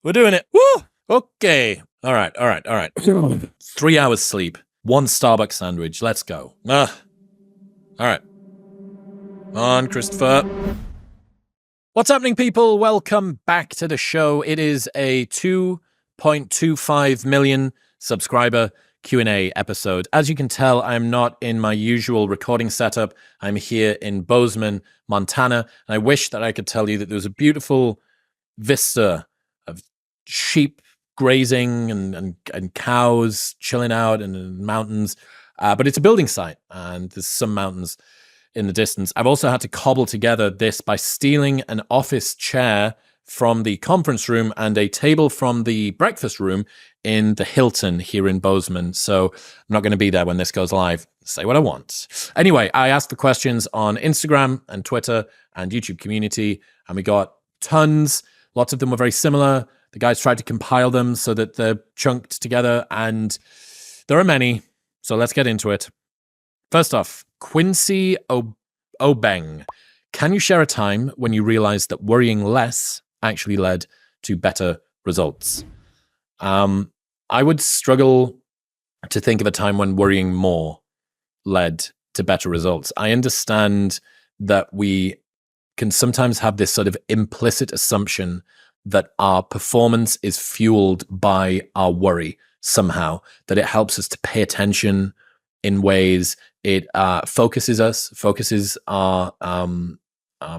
We're doing it. Woo! Okay. All right. 3 hours sleep. 1 Starbucks sandwich. Let's go. All right. On, Christopher. What's happening, people? Welcome back to the show. It is a 2.25 million subscriber Q&A episode. As you can tell, I'm not in my usual recording setup. I'm here in Bozeman, Montana. And I wish that I could tell you that there was a beautiful vista of sheep grazing and cows chilling out in the mountains. But it's a building site, and there's some mountains in the distance. I've also had to cobble together this by stealing an office chair from the conference room and a table from the breakfast room in the Hilton here in Bozeman. So I'm not going to be there when this goes live. Say what I want. Anyway, I asked the questions on Instagram and Twitter and YouTube community, and we got tons. Lots of them were very similar. The guys tried to compile them so that they're chunked together, and there are many. So let's get into it. First off, Quincy Obeng. Can you share a time when you realized that worrying less actually led to better results? I would struggle to think of a time when worrying more led to better results. I understand that we can sometimes have this sort of implicit assumption that our performance is fueled by our worry somehow, that it helps us to pay attention in ways. It focuses our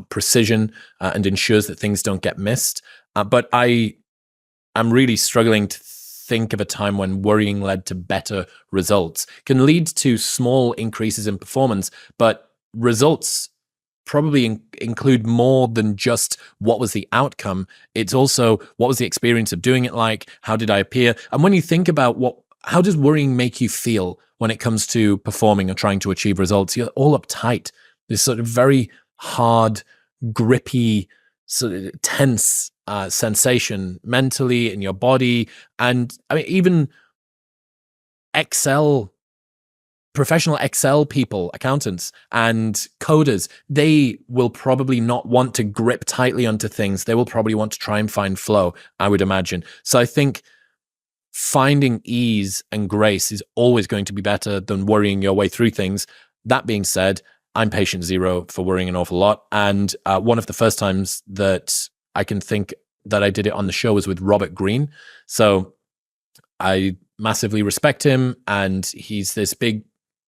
precision and ensures that things don't get missed. But I'm really struggling to think of a time when worrying led to better results. It can lead to small increases in performance, but results probably include more than just what was the outcome. It's also what was the experience of doing it like? How did I appear? And when you think about how does worrying make you feel when it comes to performing or trying to achieve results? You're all uptight. This sort of very hard, grippy, sort of tense sensation mentally in your body. And I mean, even professional Excel people, accountants and coders, they will probably not want to grip tightly onto things. They will probably want to try and find flow, I would imagine. So I think finding ease and grace is always going to be better than worrying your way through things. That being said, I'm patient zero for worrying an awful lot. And one of the first times that I can think that I did it on the show was with Robert Greene. So I massively respect him, and he's this big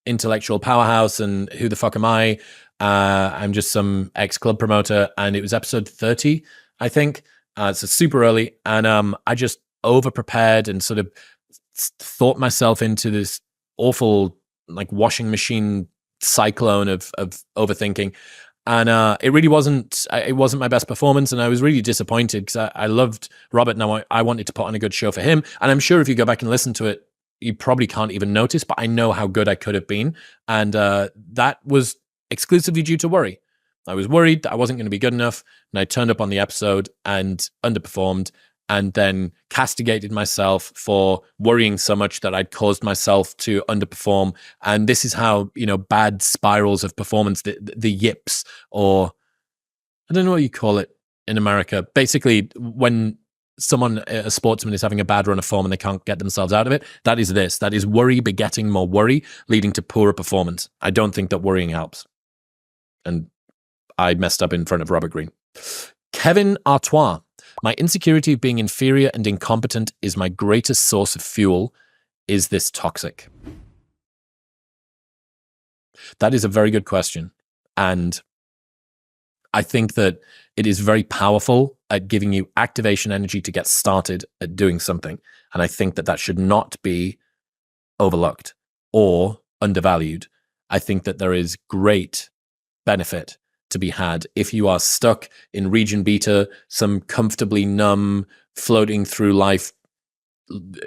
intellectual powerhouse, and who the fuck am I? I'm just some ex-club promoter, and it was episode 30, I think. So super early, and I just over-prepared and sort of thought myself into this awful, like, washing machine cyclone of overthinking. And it really wasn't my best performance, and I was really disappointed because I loved Robert, and I wanted to put on a good show for him. And I'm sure if you go back and listen to it, you probably can't even notice, but I know how good I could have been. And that was exclusively due to worry. I was worried that I wasn't going to be good enough, and I turned up on the episode and underperformed, and then castigated myself for worrying so much that I'd caused myself to underperform. And this is how, bad spirals of performance, the yips, or I don't know what you call it in America. Basically, when a sportsman is having a bad run of form and they can't get themselves out of it, that is worry begetting more worry, leading to poorer performance. I don't think that worrying helps. And I messed up in front of Robert Greene. Kevin Artois. My insecurity of being inferior and incompetent is my greatest source of fuel. Is this toxic? That is a very good question. And I think that it is very powerful at giving you activation energy to get started at doing something. And I think that should not be overlooked or undervalued. I think that there is great benefit to be had if you are stuck in region beta, some comfortably numb, floating through life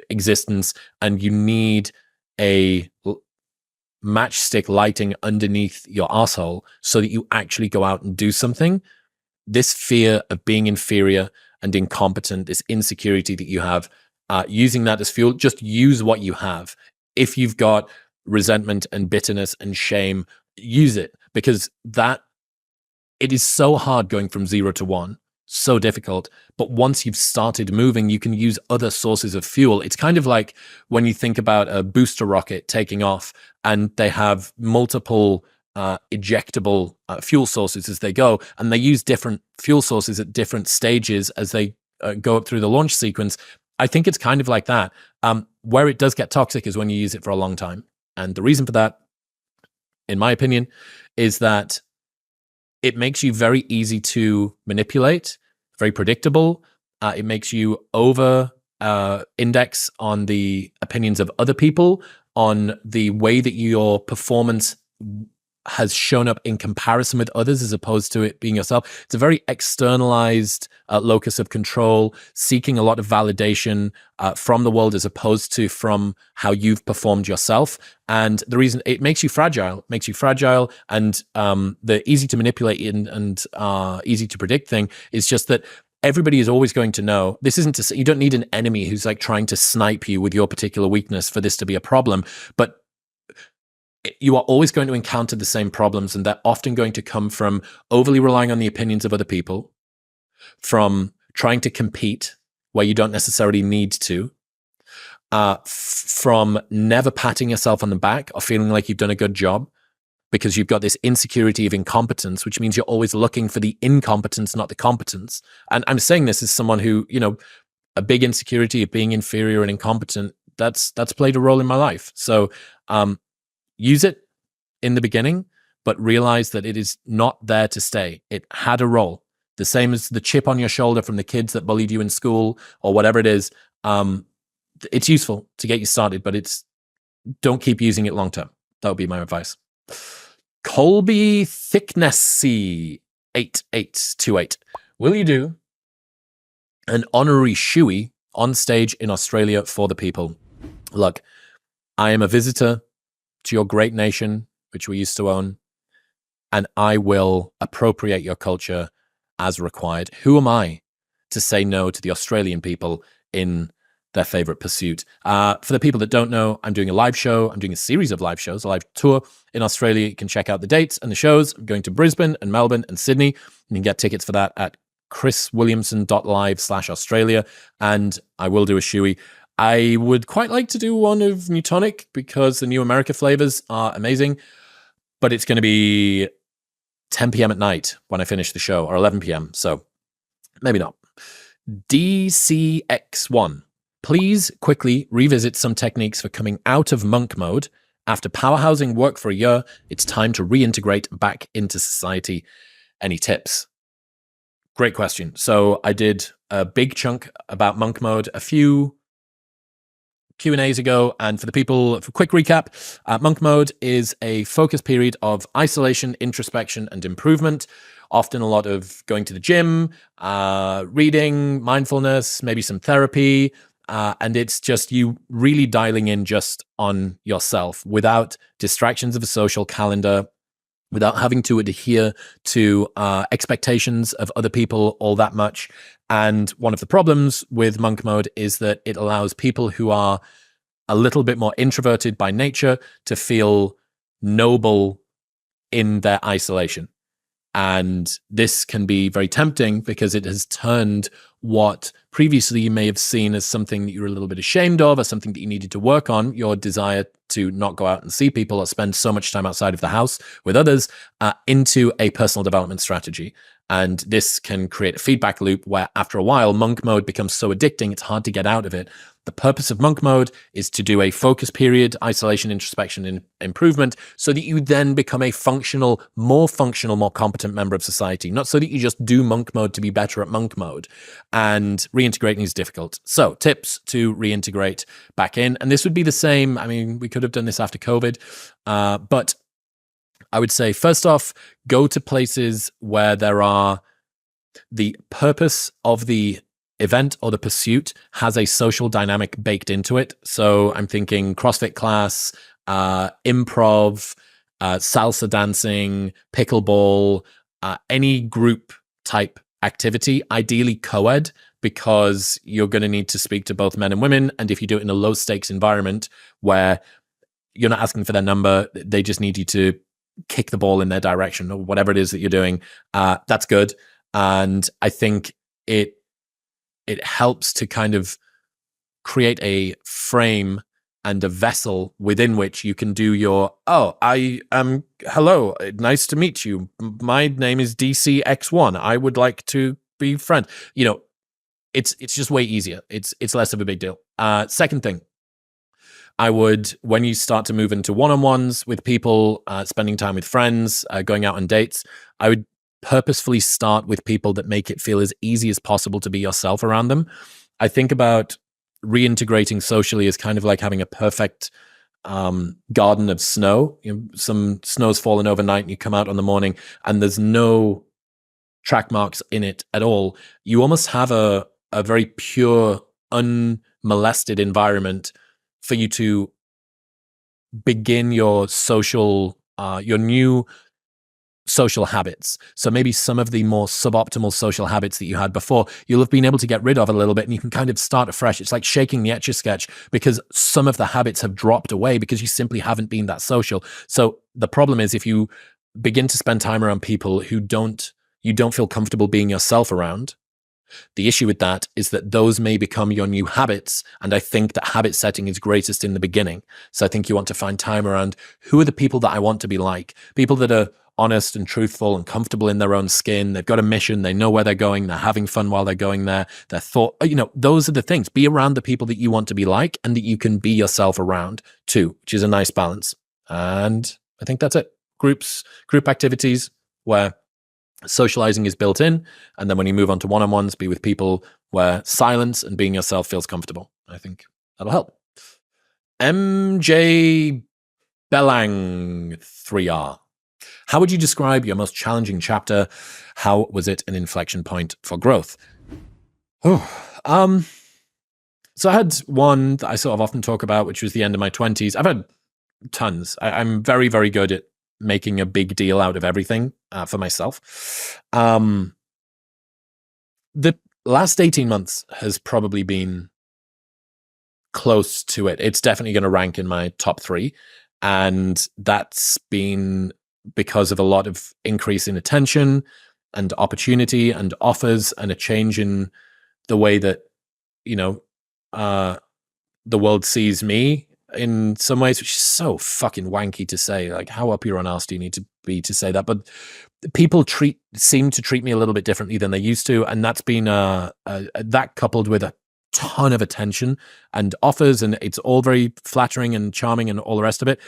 existence, and you need a matchstick lighting underneath your asshole so that you actually go out and do something. This fear of being inferior and incompetent, this insecurity that you have, using that as fuel, just use what you have. If you've got resentment and bitterness and shame, use it, because it is so hard going from 0 to 1. so difficult. But once you've started moving, you can use other sources of fuel. It's kind of like when you think about a booster rocket taking off and they have multiple ejectable fuel sources as they go, and they use different fuel sources at different stages as they go up through the launch sequence. I think it's kind of like that. Where it does get toxic is when you use it for a long time. And the reason for that, in my opinion, is that it makes you very easy to manipulate, very predictable. It makes you over index on the opinions of other people, on the way that your performance has shown up in comparison with others as opposed to it being yourself. It's a very externalized locus of control, seeking a lot of validation from the world as opposed to from how you've performed yourself. And the reason it makes you fragile, and the easy to manipulate and easy to predict thing is just that everybody is always going to know. This isn't to say you don't need an enemy who's like trying to snipe you with your particular weakness for this to be a problem, but you are always going to encounter the same problems, and they're often going to come from overly relying on the opinions of other people, from trying to compete where you don't necessarily need to, from never patting yourself on the back or feeling like you've done a good job because you've got this insecurity of incompetence, which means you're always looking for the incompetence, not the competence. And I'm saying this as someone who, a big insecurity of being inferior and incompetent, that's played a role in my life. So, use it in the beginning, but realize that it is not there to stay. It had a role. The same as the chip on your shoulder from the kids that bullied you in school or whatever it is. It's useful to get you started, but don't keep using it long term. That would be my advice. Colby Thicknessy 8828. Will you do an honorary shoey on stage in Australia for the people? Look, I am a visitor to your great nation, which we used to own, and I will appropriate your culture as required. Who am I to say no to the Australian people in their favorite pursuit? For the people that don't know, I'm doing a live show. I'm doing a series of live shows, a live tour in Australia. You can check out the dates and the shows. I'm going to Brisbane and Melbourne and Sydney. You can get tickets for that at chriswilliamson.live/Australia, and I will do a shoey. I would quite like to do one of New Tonic because the New America flavors are amazing, but it's going to be 10 p.m. at night when I finish the show, or 11 p.m., so maybe not. DCX1. Please quickly revisit some techniques for coming out of monk mode. After powerhousing work for a year, it's time to reintegrate back into society. Any tips? Great question. So I did a big chunk about monk mode a few Q&As ago, and for the people, for quick recap, monk mode is a focus period of isolation, introspection, and improvement. Often a lot of going to the gym, reading, mindfulness, maybe some therapy, and it's just you really dialing in just on yourself without distractions of a social calendar, without having to adhere to expectations of other people all that much. And one of the problems with monk mode is that it allows people who are a little bit more introverted by nature to feel noble in their isolation. And this can be very tempting because it has turned what previously you may have seen as something that you're a little bit ashamed of or something that you needed to work on, your desire to not go out and see people or spend so much time outside of the house with others, into a personal development strategy. And this can create a feedback loop where after a while, monk mode becomes so addicting, it's hard to get out of it. The purpose of monk mode is to do a focus period, isolation, introspection, and improvement so that you then become a more competent member of society. Not so that you just do monk mode to be better at monk mode. And reintegrating is difficult. So tips to reintegrate back in. And this would be the same. I mean, we could have done this after COVID, but I would say, first off, go to places where the purpose of the event or the pursuit has a social dynamic baked into it. So I'm thinking CrossFit class, improv, salsa dancing, pickleball, any group type activity, ideally co-ed, because you're going to need to speak to both men and women. And if you do it in a low stakes environment where you're not asking for their number, they just need you to kick the ball in their direction or whatever it is that you're doing, that's good. And I think it helps to kind of create a frame and a vessel within which you can do your, hello, nice to meet you. My name is DCX1. I would like to be friends. It's just way easier. It's less of a big deal. Second thing, I would, when you start to move into one-on-ones with people, spending time with friends, going out on dates, I would purposefully start with people that make it feel as easy as possible to be yourself around them. I think about reintegrating socially as kind of like having a perfect garden of snow. Some snow's fallen overnight and you come out on the morning and there's no track marks in it at all. You almost have a very pure, unmolested environment for you to begin your new social habits. So maybe some of the more suboptimal social habits that you had before, you'll have been able to get rid of a little bit and you can kind of start afresh. It's like shaking the Etch-a-Sketch because some of the habits have dropped away because you simply haven't been that social. So the problem is if you begin to spend time around people who you don't feel comfortable being yourself around, the issue with that is that those may become your new habits. And I think that habit setting is greatest in the beginning. So I think you want to find time around who are the people that I want to be like, people that are honest and truthful and comfortable in their own skin. They've got a mission. They know where they're going. They're having fun while they're going there. Those are the things. Be around the people that you want to be like and that you can be yourself around too, which is a nice balance. And I think that's it. Group activities where socializing is built in. And then when you move on to one-on-ones, be with people where silence and being yourself feels comfortable. I think that'll help. MJ Bellang 3R. How would you describe your most challenging chapter? How was it an inflection point for growth? So I had one that I sort of often talk about, which was the end of my 20s. I've had tons. I'm very, very good at making a big deal out of everything for myself. The last 18 months has probably been close to it. It's definitely going to rank in my top 3. And that's been because of a lot of increase in attention and opportunity and offers and a change in the way that, the world sees me in some ways, which is so fucking wanky to say. Like, how up your own arse do you need to be to say that? But people seem to treat me a little bit differently than they used to. And that's been that coupled with a ton of attention and offers, and it's all very flattering and charming and all the rest of it.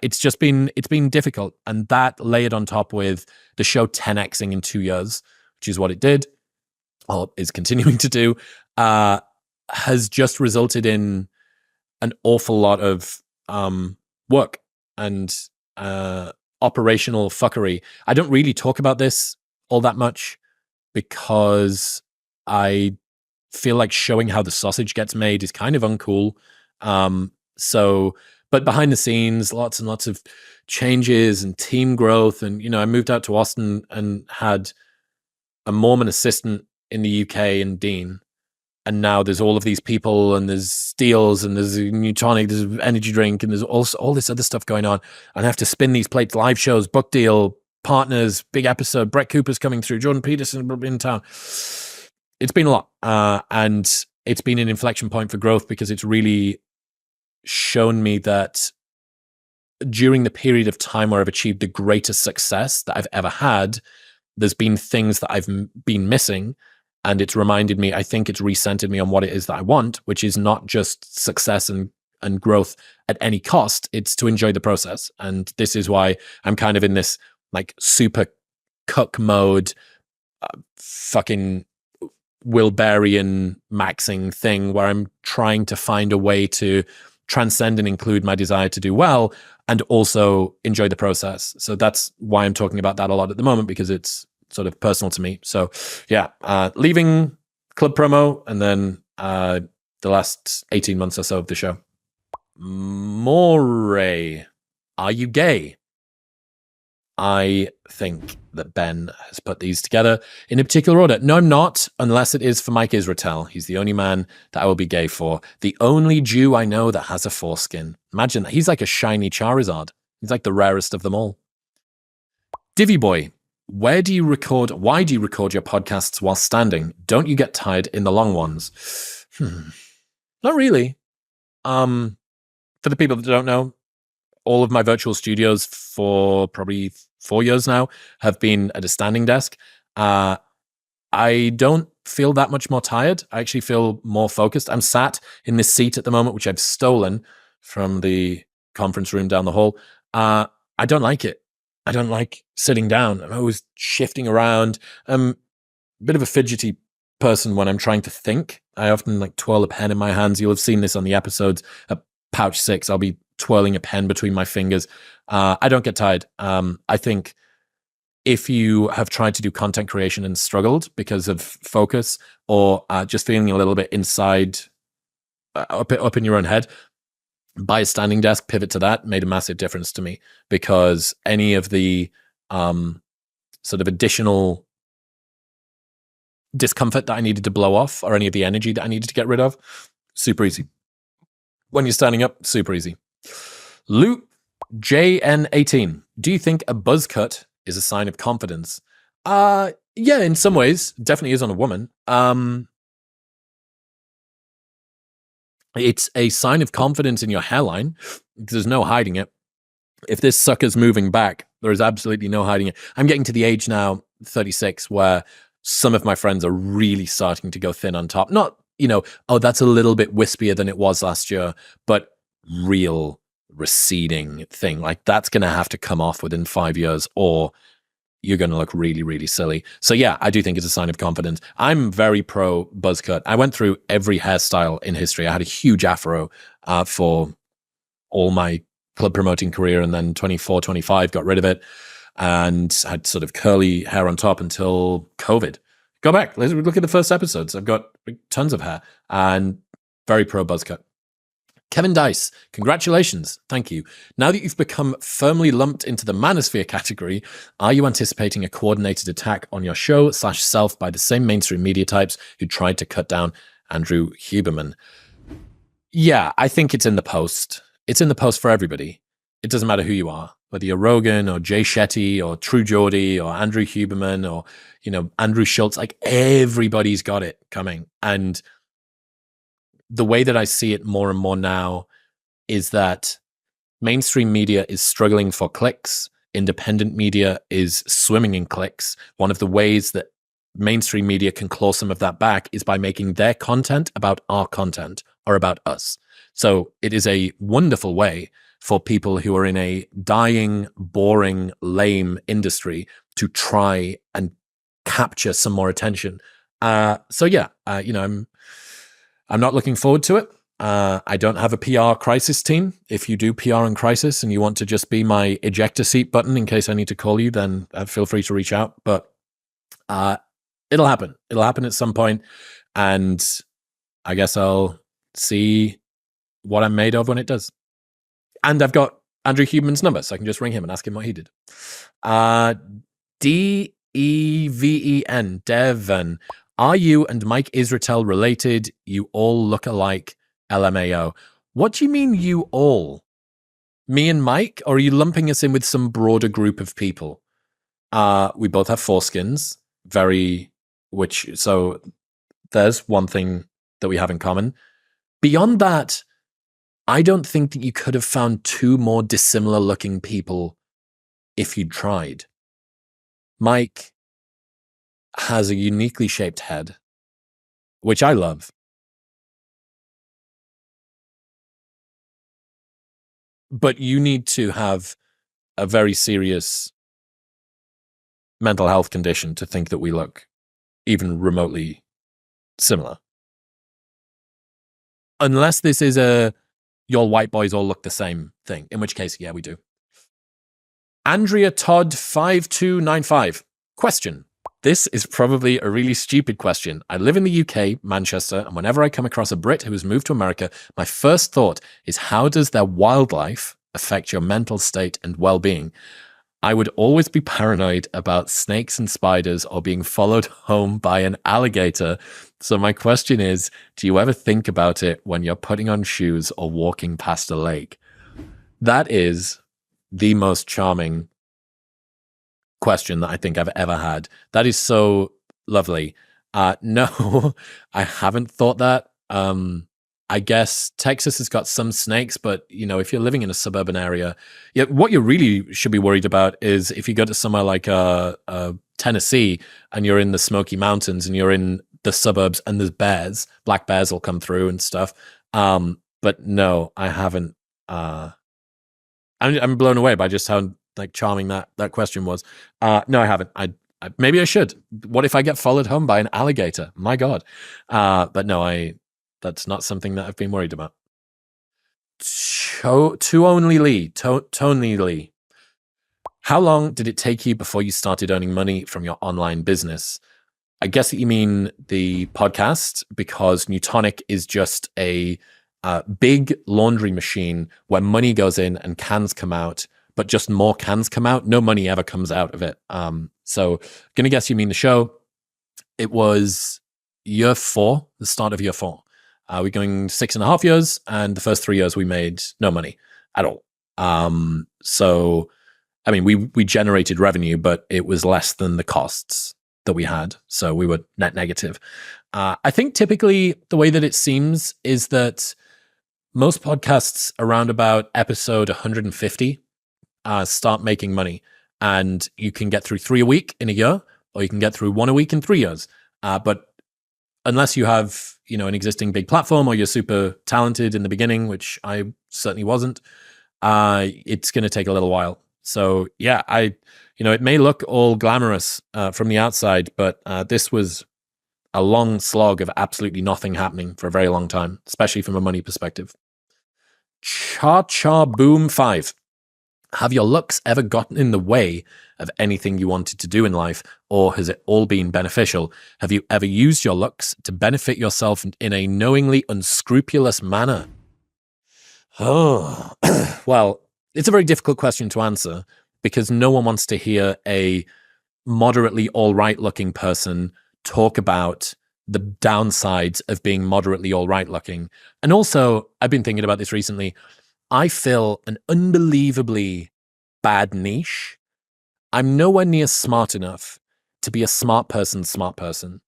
It's been difficult, and that layered on top with the show 10xing in 2 years, which is what it did, or is continuing to do, has just resulted in an awful lot of work and operational fuckery. I don't really talk about this all that much because I feel like showing how the sausage gets made is kind of uncool. But behind the scenes, lots and lots of changes and team growth. And, I moved out to Austin and had a Mormon assistant in the UK and Dean. And now there's all of these people and there's deals and there's a new tonic, there's an energy drink, and there's also all this other stuff going on. And I have to spin these plates, live shows, book deal, partners, big episode, Brett Cooper's coming through, Jordan Peterson in town. It's been a lot, and it's been an inflection point for growth because it's really shown me that during the period of time where I've achieved the greatest success that I've ever had, there's been things that I've been missing, and it's reminded me, I think it's recentered me on what it is that I want, which is not just success and growth at any cost. It's to enjoy the process. And this is why I'm kind of in this like super cook mode, fucking Wilberian maxing thing where I'm trying to find a way to transcend and include my desire to do well and also enjoy the process. So that's why I'm talking about that a lot at the moment, because it's sort of personal to me. So yeah, leaving club promo and then the last 18 months or so of the show. More, are you gay? I think that Ben has put these together in a particular order. No, I'm not, unless it is for Mike Israetel. He's the only man that I will be gay for. The only Jew I know that has a foreskin. Imagine that. He's like a shiny Charizard. He's like the rarest of them all. Divvy Boy. why do you record your podcasts while standing? Don't you get tired in the long ones? Not really. For the people that don't know, all of my virtual studios for probably 4 years now have been at a standing desk. I don't feel that much more tired. I actually feel more focused. I'm sat in this seat at the moment, which I've stolen from the conference room down the hall. I don't like it. I don't like sitting down. I'm always shifting around. I'm a bit of a fidgety person when I'm trying to think. I often twirl a pen in my hands. You'll have seen this on the episodes at Pouch 6. I'll be twirling a pen between my fingers. I don't get tired. I think if you have tried to do content creation and struggled because of focus or just feeling a little bit inside, up in your own head, buy a standing desk, pivot to that, made a massive difference to me, because any of the sort of additional discomfort that I needed to blow off or any of the energy that I needed to get rid of, super easy. When you're standing up, super easy. Luke JN18, do you think a buzz cut is a sign of confidence? Yeah, in some ways, definitely is on a woman. It's a sign of confidence in your hairline. There's no hiding it. If this sucker's moving back, there is absolutely no hiding it. I'm getting to the age now, 36, where some of my friends are really starting to go thin on top. Not, oh, that's a little bit wispier than it was last year, but real receding thing. That's going to have to come off within 5 years, or you're going to look really, really silly. So yeah, I do think it's a sign of confidence. I'm very pro buzz cut. I went through every hairstyle in history. I had a huge afro for all my club promoting career, and then 24, 25, got rid of it and had sort of curly hair on top until COVID. Go back, let's look at the first episodes. I've got tons of hair and very pro buzz cut. Kevin Dice, congratulations. Thank you. Now that you've become firmly lumped into the Manosphere category, are you anticipating a coordinated attack on your show/self by the same mainstream media types who tried to cut down Andrew Huberman? Yeah, I think it's in the post. It's in the post for everybody. It doesn't matter who you are, whether you're Rogan or Jay Shetty or True Geordie or Andrew Huberman or, Andrew Schultz. Everybody's got it coming. And the way that I see it more and more now is that mainstream media is struggling for clicks. Independent media is swimming in clicks. One of the ways that mainstream media can claw some of that back is by making their content about our content or about us. So it is a wonderful way for people who are in a dying, boring, lame industry to try and capture some more attention. So yeah, I'm not looking forward to it. I don't have a PR crisis team. If you do PR in crisis and you want to just be my ejector seat button in case I need to call you, then feel free to reach out. But it'll happen. It'll happen at some point. And I guess I'll see what I'm made of when it does. And I've got Andrew Huberman's number, so I can just ring him and ask him what he did. D-E-V-E-N, Devon. Are you and Mike Israetel related? You all look alike. LMAO. What do you mean, you all? Me and Mike? Or are you lumping us in with some broader group of people? We both have foreskins. So there's one thing that we have in common. Beyond that, I don't think that you could have found two more dissimilar looking people if you'd tried. Mike has a uniquely shaped head, which I love. But you need to have a very serious mental health condition to think that we look even remotely similar. Unless this is your white boys all look the same thing, in which case, yeah, we do. Andrea Todd 5295. Question. This is probably a really stupid question. I live in the UK, Manchester, and whenever I come across a Brit who has moved to America, my first thought is, how does their wildlife affect your mental state and well-being? I would always be paranoid about snakes and spiders or being followed home by an alligator. So my question is, do you ever think about it when you're putting on shoes or walking past a lake? That is the most charming question that I think I've ever had. That is so lovely. No, I haven't thought that. I guess Texas has got some snakes, but if you're living in a suburban area, what you really should be worried about is if you go to somewhere like Tennessee and you're in the Smoky Mountains and you're in the suburbs and there's bears, black bears will come through and stuff. But no, I haven't. I'm blown away by just how like charming that question was. No, I haven't. I maybe I should. What if I get followed home by an alligator? My God. But no, that's not something that I've been worried about. Tony Lee. How long did it take you before you started earning money from your online business? I guess that you mean the podcast, because Newtonic is just a big laundry machine where money goes in and cans come out, but just more cans come out. No money ever comes out of it. So gonna guess you mean the show. It was year 4, the start of year 4. We're going 6.5 years, and the first 3 years we made no money at all. So, I mean, we generated revenue, but it was less than the costs that we had. So we were net negative. I think typically the way that it seems is that most podcasts around about episode 150 start making money, and you can get through 3 a week in a year, or you can get through 1 a week in 3 years. But unless you have, an existing big platform, or you're super talented in the beginning, which I certainly wasn't, it's going to take a little while. So yeah, it may look all glamorous from the outside, but this was a long slog of absolutely nothing happening for a very long time, especially from a money perspective. Cha Boom 5. Have your looks ever gotten in the way of anything you wanted to do in life, or has it all been beneficial? Have you ever used your looks to benefit yourself in a knowingly unscrupulous manner? Oh, well, it's a very difficult question to answer, because no one wants to hear a moderately all right looking person talk about the downsides of being moderately all right looking. And also, I've been thinking about this recently. I fill an unbelievably bad niche. I'm nowhere near smart enough to be a smart person's smart person.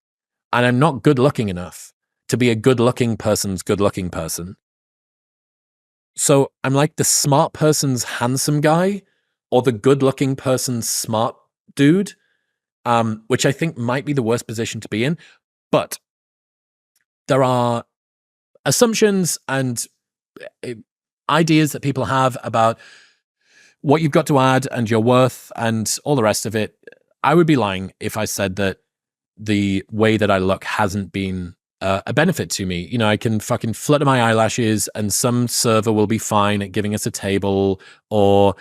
And I'm not good looking enough to be a good looking person's good looking person. So I'm like the smart person's handsome guy, or the good looking person's smart dude, which I think might be the worst position to be in. But there are assumptions and ideas that people have about what you've got to add and your worth and all the rest of it. I would be lying if I said that the way that I look hasn't been a benefit to me. I can fucking flutter my eyelashes and some server will be fine at giving us a table, or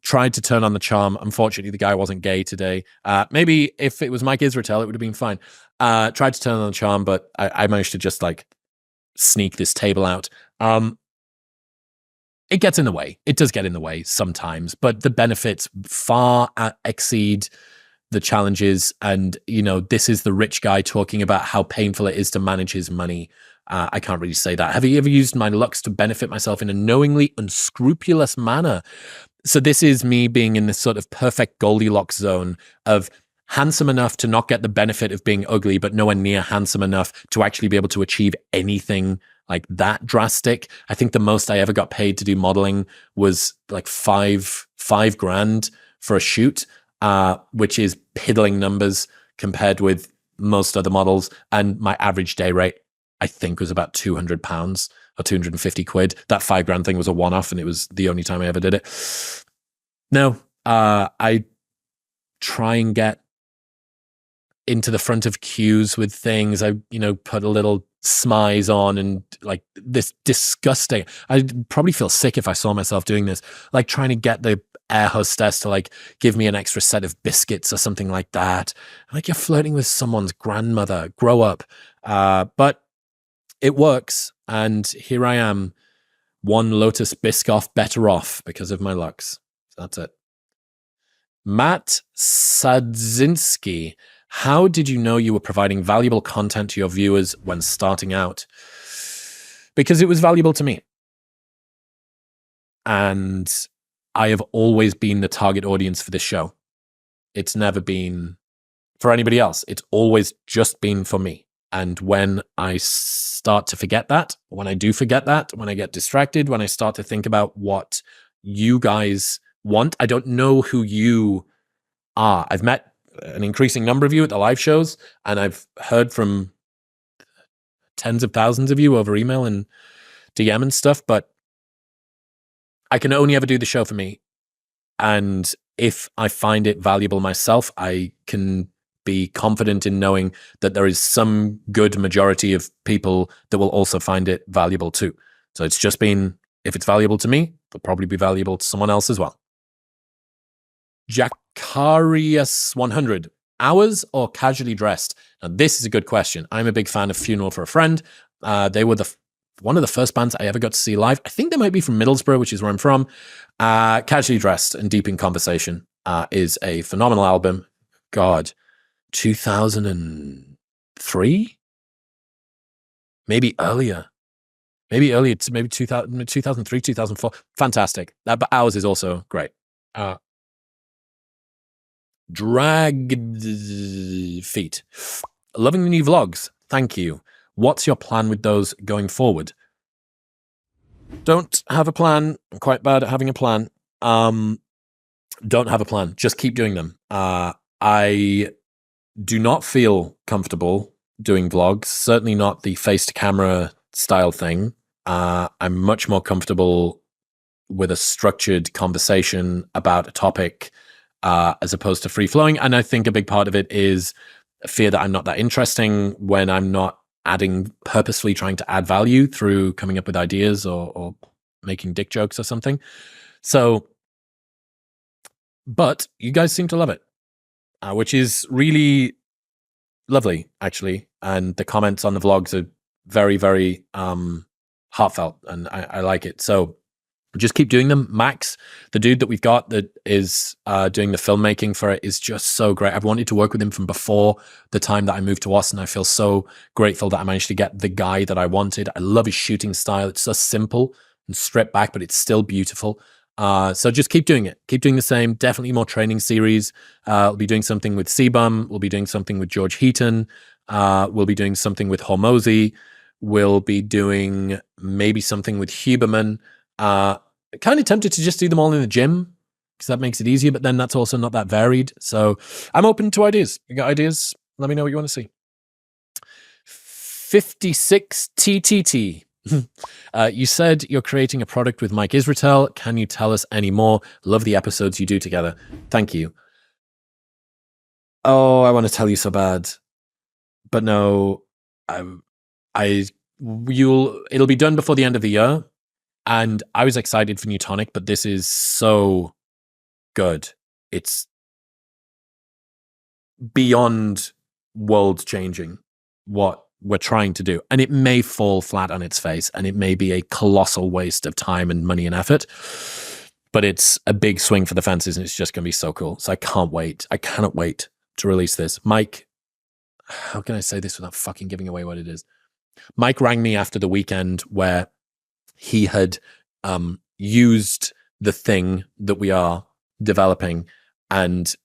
tried to turn on the charm. Unfortunately, the guy wasn't gay today. Maybe if it was Mike Israetel, it would have been fine. Tried to turn on the charm, but I managed to just sneak this table out. It gets in the way. It does get in the way sometimes, but the benefits far exceed the challenges. And, this is the rich guy talking about how painful it is to manage his money. I can't really say that. Have you ever used my looks to benefit myself in a knowingly unscrupulous manner? So this is me being in this sort of perfect Goldilocks zone of handsome enough to not get the benefit of being ugly, but nowhere near handsome enough to actually be able to achieve anything like that drastic. I think the most I ever got paid to do modeling was like $5,000 for a shoot, which is piddling numbers compared with most other models. And my average day rate, I think, was about £200 or 250 quid. That $5,000 thing was a one-off, and it was the only time I ever did it. No, I try and get into the front of queues with things. I, put a little smize on, and this disgusting. I'd probably feel sick if I saw myself doing this, trying to get the air hostess to give me an extra set of biscuits or something like that. You're flirting with someone's grandmother. Grow up. But it works. And here I am, one Lotus Biscoff better off because of my looks. That's it. Matt Sadzinski. How did you know you were providing valuable content to your viewers when starting out? Because it was valuable to me. And I have always been the target audience for this show. It's never been for anybody else. It's always just been for me. And when I start to forget that, when I do forget that, when I get distracted, when I start to think about what you guys want, I don't know who you are. I've met an increasing number of you at the live shows, and I've heard from tens of thousands of you over email and DM and stuff, but I can only ever do the show for me. And if I find it valuable myself, I can be confident in knowing that there is some good majority of people that will also find it valuable too. So it's just been, if it's valuable to me, it'll probably be valuable to someone else as well. Jacarius 100. Hours or casually dressed? Now, this is a good question. I'm a big fan of Funeral for a Friend. They were one of the first bands I ever got to see live. I think they might be from Middlesbrough, which is where I'm from. Casually Dressed and Deep in Conversation is a phenomenal album. God, 2003? Maybe earlier. Maybe 2003, 2004. Fantastic. But Hours is also great. Dragged Feet. Loving the new vlogs. Thank you. What's your plan with those going forward? Don't have a plan. I'm quite bad at having a plan. Don't have a plan. Just keep doing them. I do not feel comfortable doing vlogs. Certainly not the face-to-camera style thing. I'm much more comfortable with a structured conversation about a topic as opposed to free-flowing. And I think a big part of it is fear that I'm not that interesting when I'm not purposefully trying to add value through coming up with ideas or making dick jokes or something. So, but you guys seem to love it, which is really lovely, actually. And the comments on the vlogs are very, very heartfelt, and I like it. So just keep doing them. Max, the dude that we've got that is doing the filmmaking for it, is just so great. I've wanted to work with him from before the time that I moved to Austin. I feel so grateful that I managed to get the guy that I wanted. I love his shooting style. It's so simple and stripped back, but it's still beautiful. So just keep doing it. Keep doing the same. Definitely more training series. We'll be doing something with Sebum. We'll be doing something with George Heaton. We'll be doing something with Hormozy. We'll be doing maybe something with Huberman. Kind of tempted to just do them all in the gym because that makes it easier, but then that's also not that varied. So I'm open to ideas. You got ideas? Let me know what you want to see. 56 TTT. You said you're creating a product with Mike Israetel. Can you tell us any more? Love the episodes you do together. Thank you. Oh, I want to tell you so bad, but no, it'll be done before the end of the year. And I was excited for Newtonic, but this is so good. It's beyond world-changing what we're trying to do. And it may fall flat on its face, and it may be a colossal waste of time and money and effort, but it's a big swing for the fences, and it's just going to be so cool. So I can't wait. I cannot wait to release this. Mike, how can I say this without fucking giving away what it is? Mike rang me after the weekend where he had used the thing that we are developing and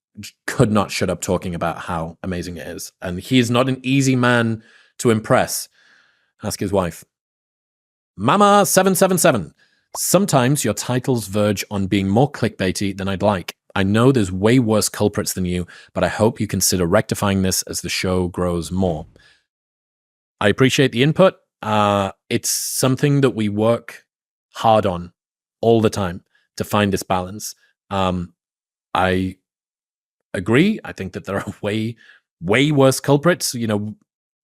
could not shut up talking about how amazing it is. And he is not an easy man to impress. Ask his wife. Mama777. Sometimes your titles verge on being more clickbaity than I'd like. I know there's way worse culprits than you, but I hope you consider rectifying this as the show grows more. I appreciate the input. It's something that we work hard on all the time to find this balance. I agree. I think that there are way worse culprits. You know,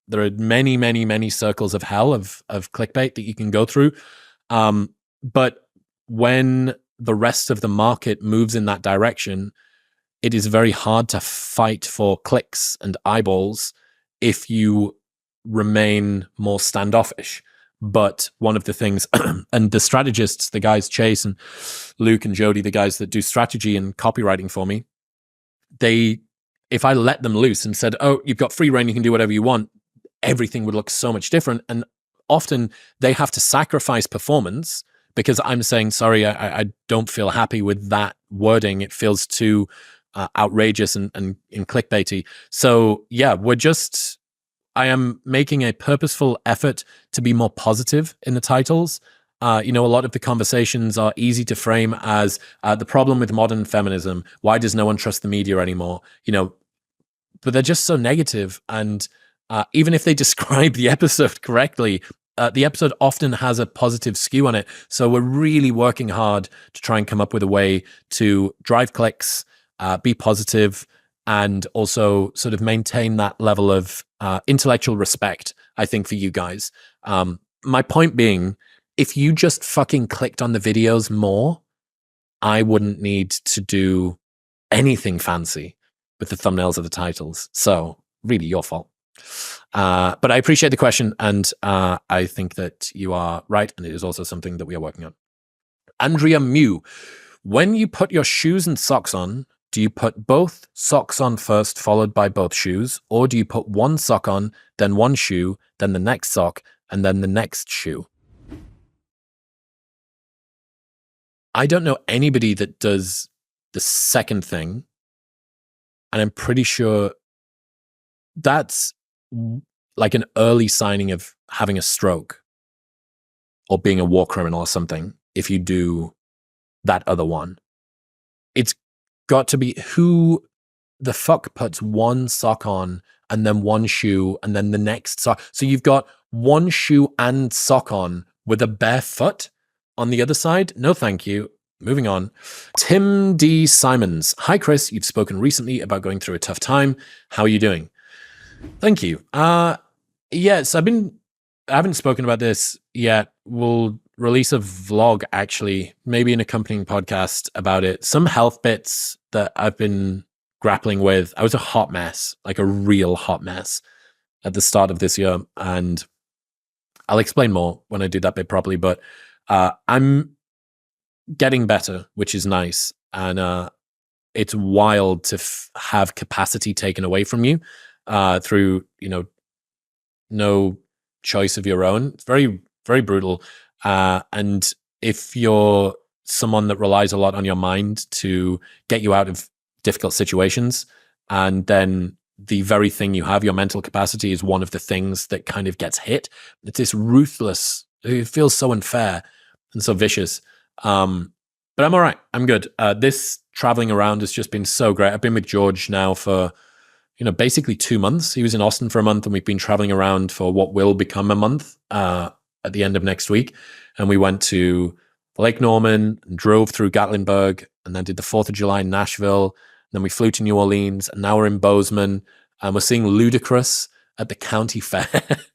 there are many circles of hell of clickbait that you can go through. But when the rest of the market moves in that direction, it is very hard to fight for clicks and eyeballs if you remain more standoffish. But one of the things, and the strategists, the guys Chase and Luke and Jody, the guys that do strategy and copywriting for me, if I let them loose and said, oh, you've got free reign, you can do whatever you want, everything would look so much different. And often they have to sacrifice performance because I'm saying, sorry, I don't feel happy with that wording. It feels too outrageous and clickbaity. So yeah, I am making a purposeful effort to be more positive in the titles. A lot of the conversations are easy to frame as the problem with modern feminism. Why does no one trust the media anymore? But they're just so negative. And even if they describe the episode correctly, the episode often has a positive skew on it. So we're really working hard to try and come up with a way to drive clicks, be positive, and also sort of maintain that level of intellectual respect, I think, for you guys. My point being, if you just fucking clicked on the videos more, I wouldn't need to do anything fancy with the thumbnails of the titles. So really your fault. But I appreciate the question, and I think that you are right, and it is also something that we are working on. Andrea Mew, when you put your shoes and socks on, do you put both socks on first, followed by both shoes, or do you put one sock on, then one shoe, then the next sock, and then the next shoe? I don't know anybody that does the second thing, and I'm pretty sure that's like an early signing of having a stroke or being a war criminal or something if you do that other one. It's got to be who the fuck puts one sock on and then one shoe and then the next sock. So you've got one shoe and sock on with a bare foot on the other side. No, thank you. Moving on. Tim D. Simons. Hi, Chris. You've spoken recently about going through a tough time. How are you doing? Thank you. Yes, I haven't spoken about this yet. We'll release a vlog, actually, maybe an accompanying podcast about it. Some health bits that I've been grappling with. I was a hot mess, like a real hot mess at the start of this year. And I'll explain more when I do that bit properly. But I'm getting better, which is nice. And it's wild to have capacity taken away from you through, no choice of your own. It's very, very brutal. And if you're someone that relies a lot on your mind to get you out of difficult situations, and then the very thing you have, your mental capacity, is one of the things that kind of gets hit, it's this ruthless, it feels so unfair and so vicious. But I'm all right. I'm good. This traveling around has just been so great. I've been with George now for, basically 2 months. He was in Austin for a month, and we've been traveling around for what will become a month at the end of next week. And we went to Lake Norman, and drove through Gatlinburg, and then did the 4th of July in Nashville. And then we flew to New Orleans, and now we're in Bozeman, and we're seeing Ludacris at the county fair.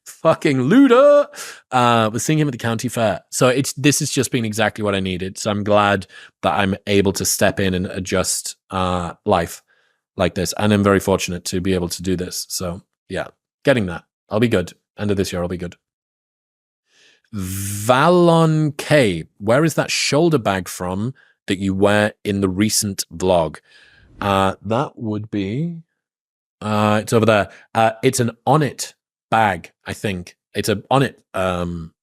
Fucking Luda! We're seeing him at the county fair. So this has just been exactly what I needed. So I'm glad that I'm able to step in and adjust life like this. And I'm very fortunate to be able to do this. So yeah, getting that. I'll be good. End of this year, I'll be good. Valon K, where is that shoulder bag from that you wear in the recent vlog? That would be, it's over there. It's an Onnit bag, I think. It's an Onnit bum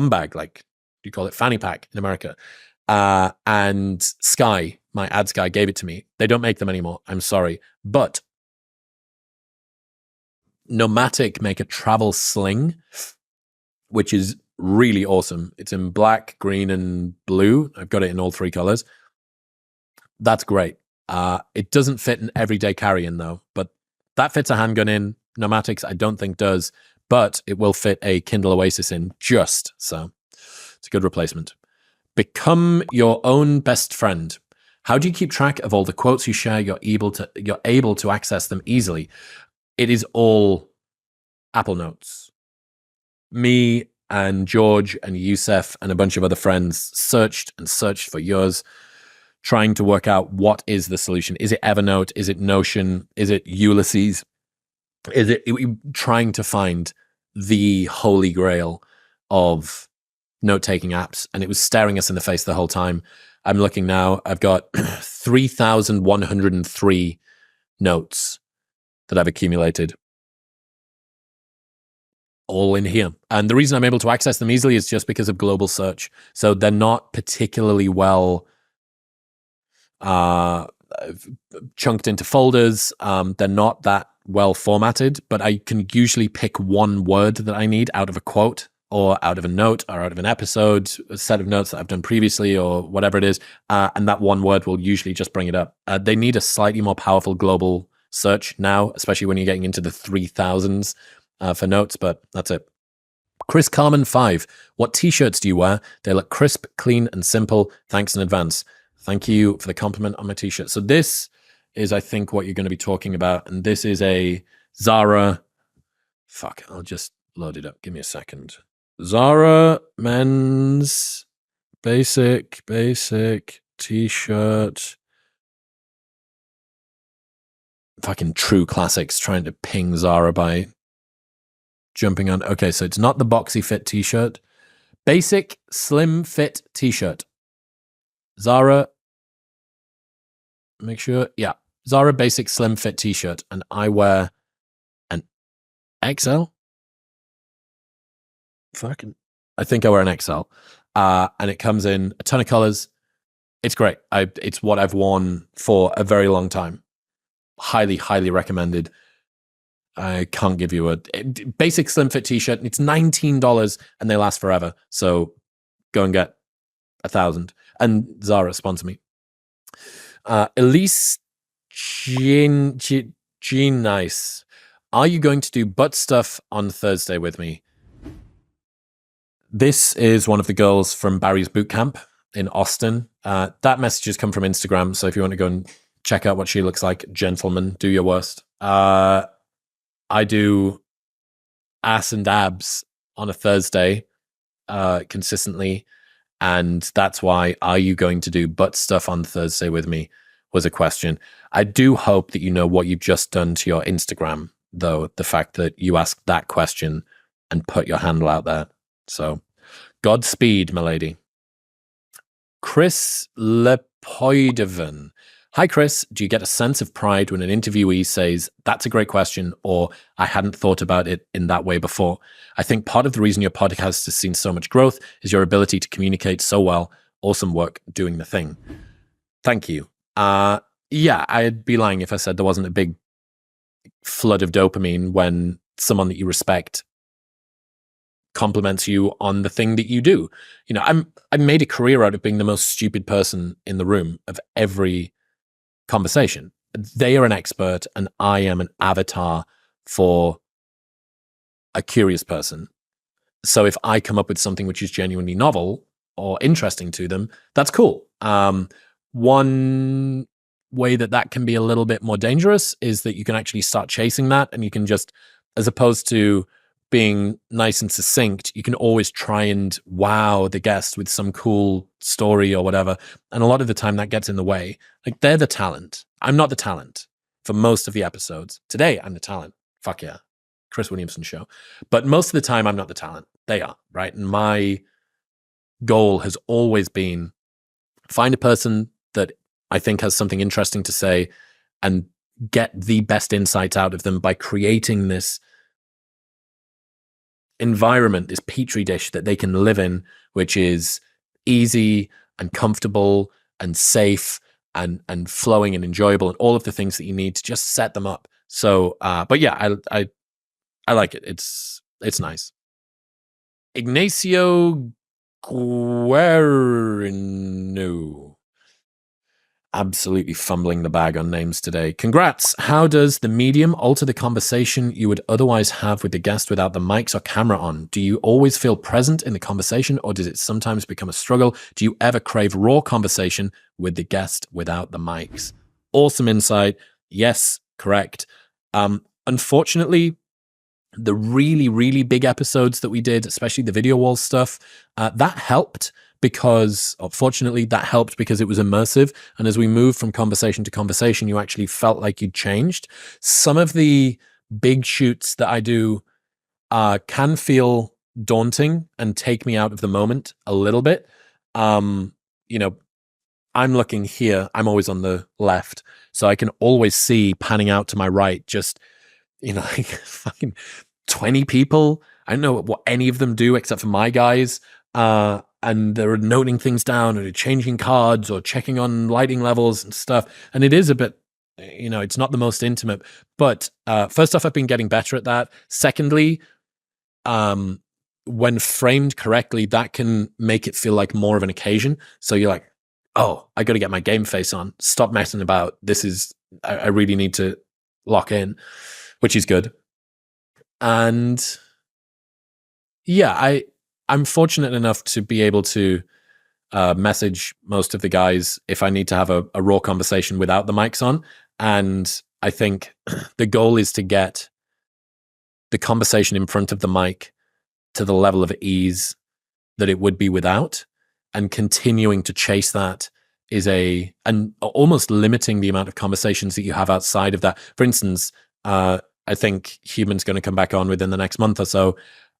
bag, like you call it fanny pack in America. And Sky, my ad Sky, gave it to me. They don't make them anymore. I'm sorry. But Nomadic make a travel sling, which is really awesome. It's in black, green, and blue. I've got it in all 3 colors. That's great. It doesn't fit an everyday carry-in, though. But that fits a handgun in. Nomadic's, I don't think, does. But it will fit a Kindle Oasis in just. So it's a good replacement. Become your own best friend. How do you keep track of all the quotes you share? You're able to access them easily. It is all Apple Notes. Me and George and Youssef and a bunch of other friends searched and searched for years, trying to work out what is the solution. Is it Evernote? Is it Notion? Is it Ulysses? Is it trying to find the holy grail of note-taking apps? And it was staring us in the face the whole time. I'm looking now. I've got 3,103 notes that I've accumulated, all in here. And the reason I'm able to access them easily is just because of global search. So they're not particularly well chunked into folders. They're not that well formatted, but I can usually pick one word that I need out of a quote or out of a note or out of an episode, a set of notes that I've done previously or whatever it is. And that one word will usually just bring it up. They need a slightly more powerful global search now, especially when you're getting into the 3000s for notes, but that's it. Chris Carmen 5. What t-shirts do you wear? They look crisp, clean, and simple. Thanks in advance. Thank you for the compliment on my t-shirt. So this is, I think, what you're going to be talking about. And this is a Zara. Fuck, I'll just load it up. Give me a second. Zara men's basic t-shirt. Fucking true classics. Trying to ping Zara by jumping on. Okay, so it's not the boxy fit t-shirt. Basic slim fit t-shirt. Zara. Make sure. Yeah. Zara basic slim fit t-shirt. And I wear an XL. Fucking. I think I wear an XL. And it comes in a ton of colors. It's great. It's what I've worn for a very long time. Highly, highly recommended. I can't give you a basic slim fit t-shirt. It's $19 and they last forever. So go and get 1,000. And Zara sponsor me. Elise Jean Nice. Are you going to do butt stuff on Thursday with me? This is one of the girls from Barry's boot camp in Austin. That message has come from Instagram. So if you want to go and check out what she looks like, gentlemen, do your worst. I do ass and abs on a Thursday consistently. And that's why, are you going to do butt stuff on Thursday with me, was a question. I do hope that you know what you've just done to your Instagram, though, the fact that you asked that question and put your handle out there. So Godspeed, my lady. Chris Lepoidovan. Hi, Chris. Do you get a sense of pride when an interviewee says, that's a great question, or I hadn't thought about it in that way before? I think part of the reason your podcast has seen so much growth is your ability to communicate so well. Awesome work doing the thing. Thank you. Yeah, I'd be lying if I said there wasn't a big flood of dopamine when someone that you respect compliments you on the thing that you do. You know, I made a career out of being the most stupid person in the room of every conversation. They are an expert and I am an avatar for a curious person. So if I come up with something which is genuinely novel or interesting to them, that's cool. One way that can be a little bit more dangerous is that you can actually start chasing that, and you can just, as opposed to being nice and succinct, you can always try and wow the guest with some cool story or whatever. And a lot of the time that gets in the way. Like, they're the talent. I'm not the talent for most of the episodes. Today, I'm the talent. Fuck yeah. Chris Williamson show. But most of the time, I'm not the talent. They are, right? And my goal has always been find a person that I think has something interesting to say and get the best insights out of them by creating this environment, this petri dish that they can live in, which is easy and comfortable and safe and flowing and enjoyable and all of the things that you need to just set them up. So, but yeah, I like it. It's nice. Ignacio Guerrino. Absolutely fumbling the bag on names today. Congrats. How does the medium alter the conversation you would otherwise have with the guest without the mics or camera on? Do you always feel present in the conversation, or does it sometimes become a struggle? Do you ever crave raw conversation with the guest without the mics? Awesome insight. Yes, correct. Unfortunately, the really, really big episodes that we did, especially the video wall stuff, that helped. Because, fortunately, that helped because it was immersive. And as we moved from conversation to conversation, you actually felt like you'd changed. Some of the big shoots that I do can feel daunting and take me out of the moment a little bit. You know, I'm looking here. I'm always on the left. So I can always see panning out to my right, just, you know, like fucking 20 people. I don't know what any of them do except for my guys. and they're noting things down or changing cards or checking on lighting levels and stuff. And it is a bit, it's not the most intimate. But first off, I've been getting better at that. Secondly, when framed correctly, that can make it feel like more of an occasion. So you're like, oh, I got to get my game face on. Stop messing about. I really need to lock in, which is good. And yeah, I'm fortunate enough to be able to message most of the guys if I need to have a raw conversation without the mics on. And I think the goal is to get the conversation in front of the mic to the level of ease that it would be without, and continuing to chase that and almost limiting the amount of conversations that you have outside of that. For instance, I think Human's going to come back on within the next month or so.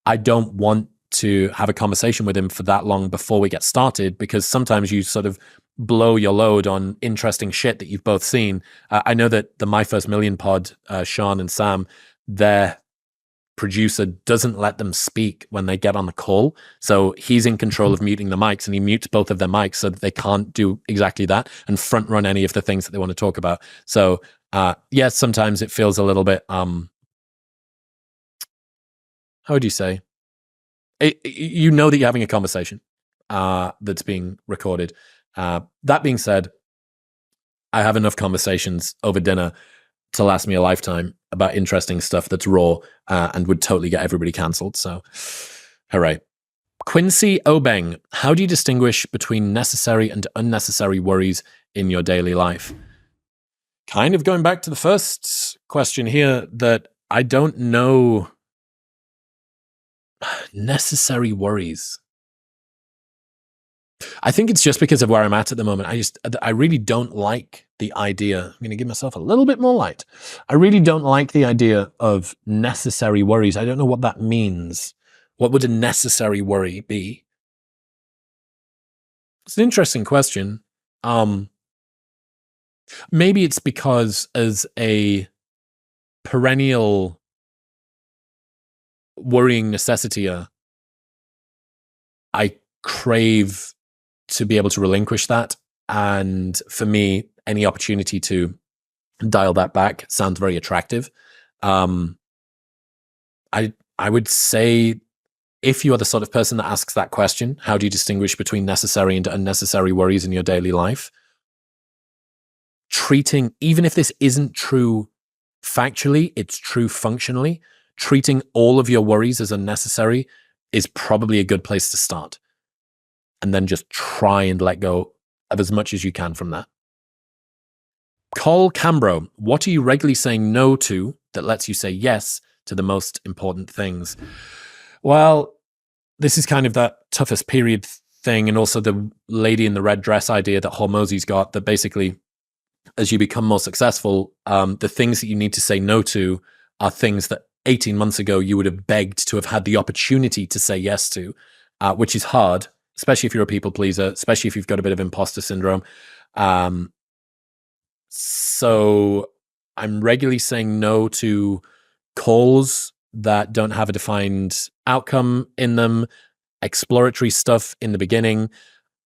I don't want to have a conversation with him for that long before we get started, because sometimes you sort of blow your load on interesting shit that you've both seen. I know that the My First Million pod, Sean and Sam, their producer doesn't let them speak when they get on the call. So he's in control of muting the mics, and he mutes both of their mics so that they can't do exactly that and front run any of the things that they want to talk about. So yes, sometimes it feels a little bit, how would you say? You know that you're having a conversation that's being recorded. That being said, I have enough conversations over dinner to last me a lifetime about interesting stuff that's raw and would totally get everybody cancelled. So, hooray. Quincy Obeng, how do you distinguish between necessary and unnecessary worries in your daily life? Kind of going back to the first question here, that I don't know. Necessary worries. I think it's just because of where I'm at the moment. I really don't like the idea. I'm going to give myself a little bit more light. I really don't like the idea of necessary worries. I don't know what that means. What would a necessary worry be? It's an interesting question. Maybe it's because as a perennial worrying necessitier, I crave to be able to relinquish that. And for me, any opportunity to dial that back sounds very attractive. I would say, if you are the sort of person that asks that question, how do you distinguish between necessary and unnecessary worries in your daily life? Treating, even if this isn't true factually, it's true functionally, treating all of your worries as unnecessary is probably a good place to start. And then just try and let go of as much as you can from that. Col Cambro, what are you regularly saying no to that lets you say yes to the most important things? Well, this is kind of that toughest period thing, and also the lady in the red dress idea that Hormozy's got, that basically, as you become more successful, the things that you need to say no to are things that 18 months ago you would have begged to have had the opportunity to say yes to, which is hard, especially if you're a people pleaser, especially if you've got a bit of imposter syndrome. So I'm regularly saying no to calls that don't have a defined outcome in them, exploratory stuff in the beginning,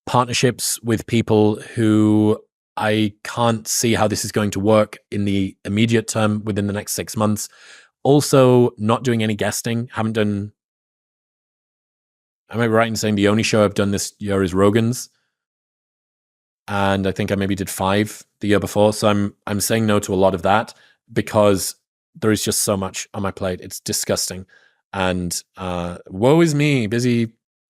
partnerships with people who I can't see how this is going to work in the immediate term within the next 6 months. Also, not doing any guesting. Haven't done. Am I right in saying the only show I've done this year is Rogan's? And I think I maybe did 5 the year before. So I'm saying no to a lot of that because there is just so much on my plate. It's disgusting. And woe is me,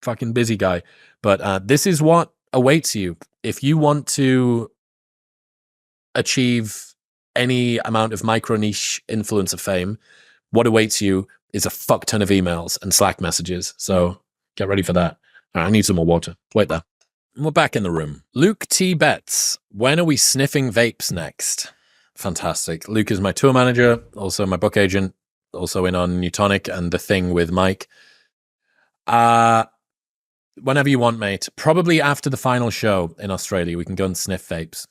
fucking busy guy. But this is what awaits you. If you want to achieve any amount of micro niche influencer fame, what awaits you is a fuck ton of emails and Slack messages. So get ready for that. I need some more water. Wait there. We're back in the room. Luke T. Betts. When are we sniffing vapes next? Fantastic. Luke is my tour manager, also my book agent, also in on Newtonic and The Thing with Mike. Whenever you want, mate. Probably after the final show in Australia, we can go and sniff vapes.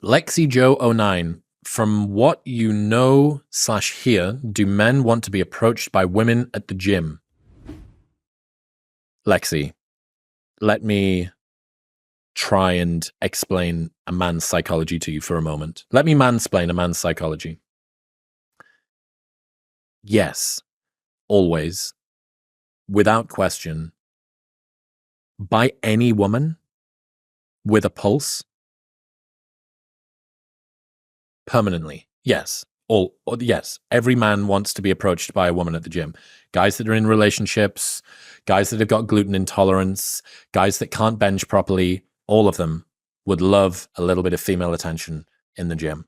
Lexi Joe 09. From what you know / hear, do men want to be approached by women at the gym? Lexi, let me try and explain a man's psychology to you for a moment. Let me mansplain a man's psychology. Yes, always, without question, by any woman with a pulse, permanently. Yes. Yes. Every man wants to be approached by a woman at the gym. Guys that are in relationships, guys that have got gluten intolerance, guys that can't bench properly, all of them would love a little bit of female attention in the gym.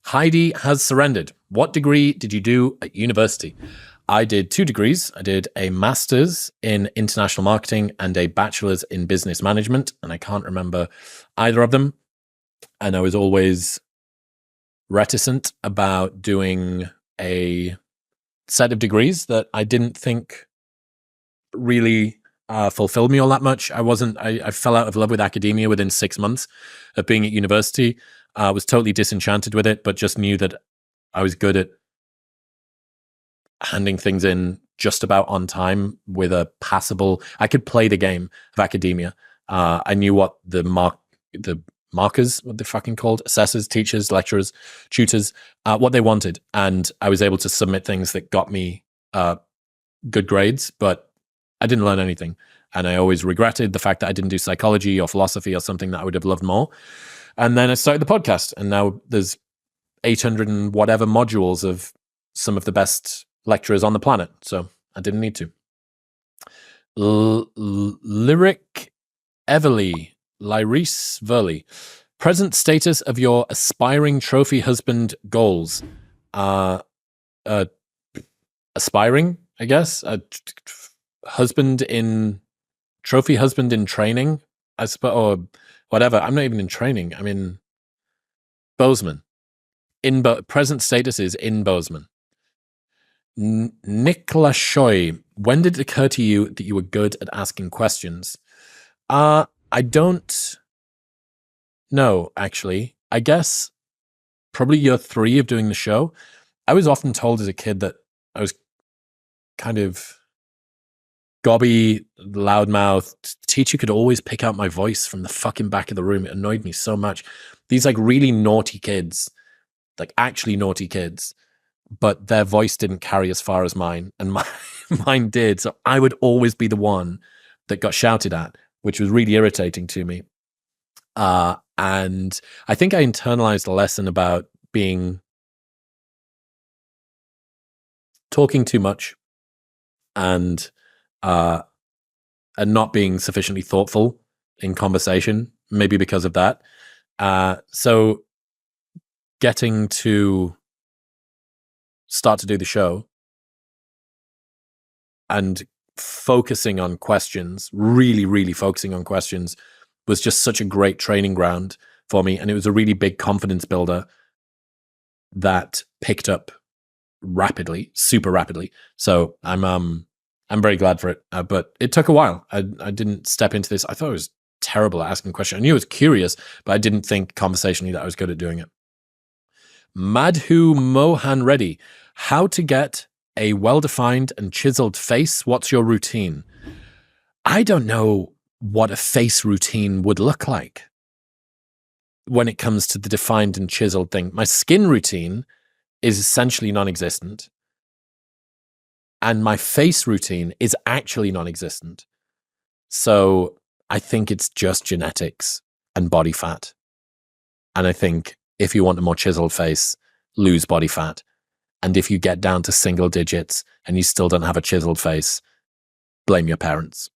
Heidi has surrendered. What degree did you do at university? I did 2 degrees. I did a master's in international marketing and a bachelor's in business management, and I can't remember either of them. And I was always reticent about doing a set of degrees that I didn't think really fulfilled me all that much. I fell out of love with academia within 6 months of being at university. I was totally disenchanted with it, but just knew that I was good at handing things in just about on time with a passable. I could play the game of academia. I knew what the markers, what they're fucking called, assessors, teachers, lecturers, tutors, what they wanted, and I was able to submit things that got me good grades, but I didn't learn anything, and I always regretted the fact that I didn't do psychology or philosophy or something that I would have loved more. And then I started the podcast, and now there's 800 and whatever modules of some of the best lecturers on the planet, so I didn't need to. Lyric Everly, Lyris Verley. Present status of your aspiring trophy husband goals. Aspiring, I guess. Trophy husband in training, I suppose, or whatever. I'm not even in training. I'm in Bozeman. Present status is in Bozeman. Nicola Shoy, when did it occur to you that you were good at asking questions? I don't know, actually. I guess probably year 3 of doing the show. I was often told as a kid that I was kind of gobby, loudmouth. Teacher could always pick out my voice from the fucking back of the room. It annoyed me so much. These like really naughty kids, like actually naughty kids, but their voice didn't carry as far as mine, and mine did. So I would always be the one that got shouted at, which was really irritating to me. And I think I internalized a lesson about talking too much and not being sufficiently thoughtful in conversation, maybe because of that. So getting to start to do the show and focusing on questions, really focusing on questions, was just such a great training ground for me. And it was a really big confidence builder that picked up rapidly, super rapidly. So I'm very glad for it. But it took a while. I didn't step into this. I thought I was terrible at asking questions. I knew I was curious, but I didn't think conversationally that I was good at doing it. Madhu Mohan Reddy, how to get a well-defined and chiseled face? What's your routine? I don't know what a face routine would look like when it comes to the defined and chiseled thing. My skin routine is essentially non-existent, and my face routine is actually non-existent. So I think it's just genetics and body fat. And I think if you want a more chiseled face, lose body fat. And if you get down to single digits and you still don't have a chiseled face, blame your parents.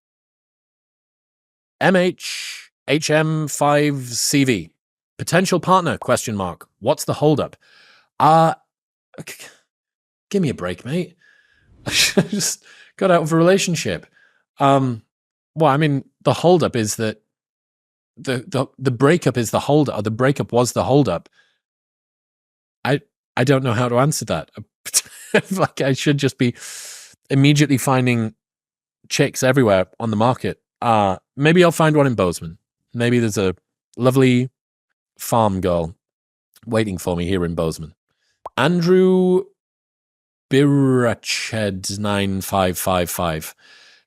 HM5CV. Potential partner, ? What's the holdup? Give me a break, mate. I just got out of a relationship. Well, I mean, the holdup is that the breakup is the holdup, or the breakup was the holdup. I don't know how to answer that. Like, I should just be immediately finding chicks everywhere on the market. Maybe I'll find one in Bozeman. Maybe there's a lovely farm girl waiting for me here in Bozeman. Andrew Birached9555.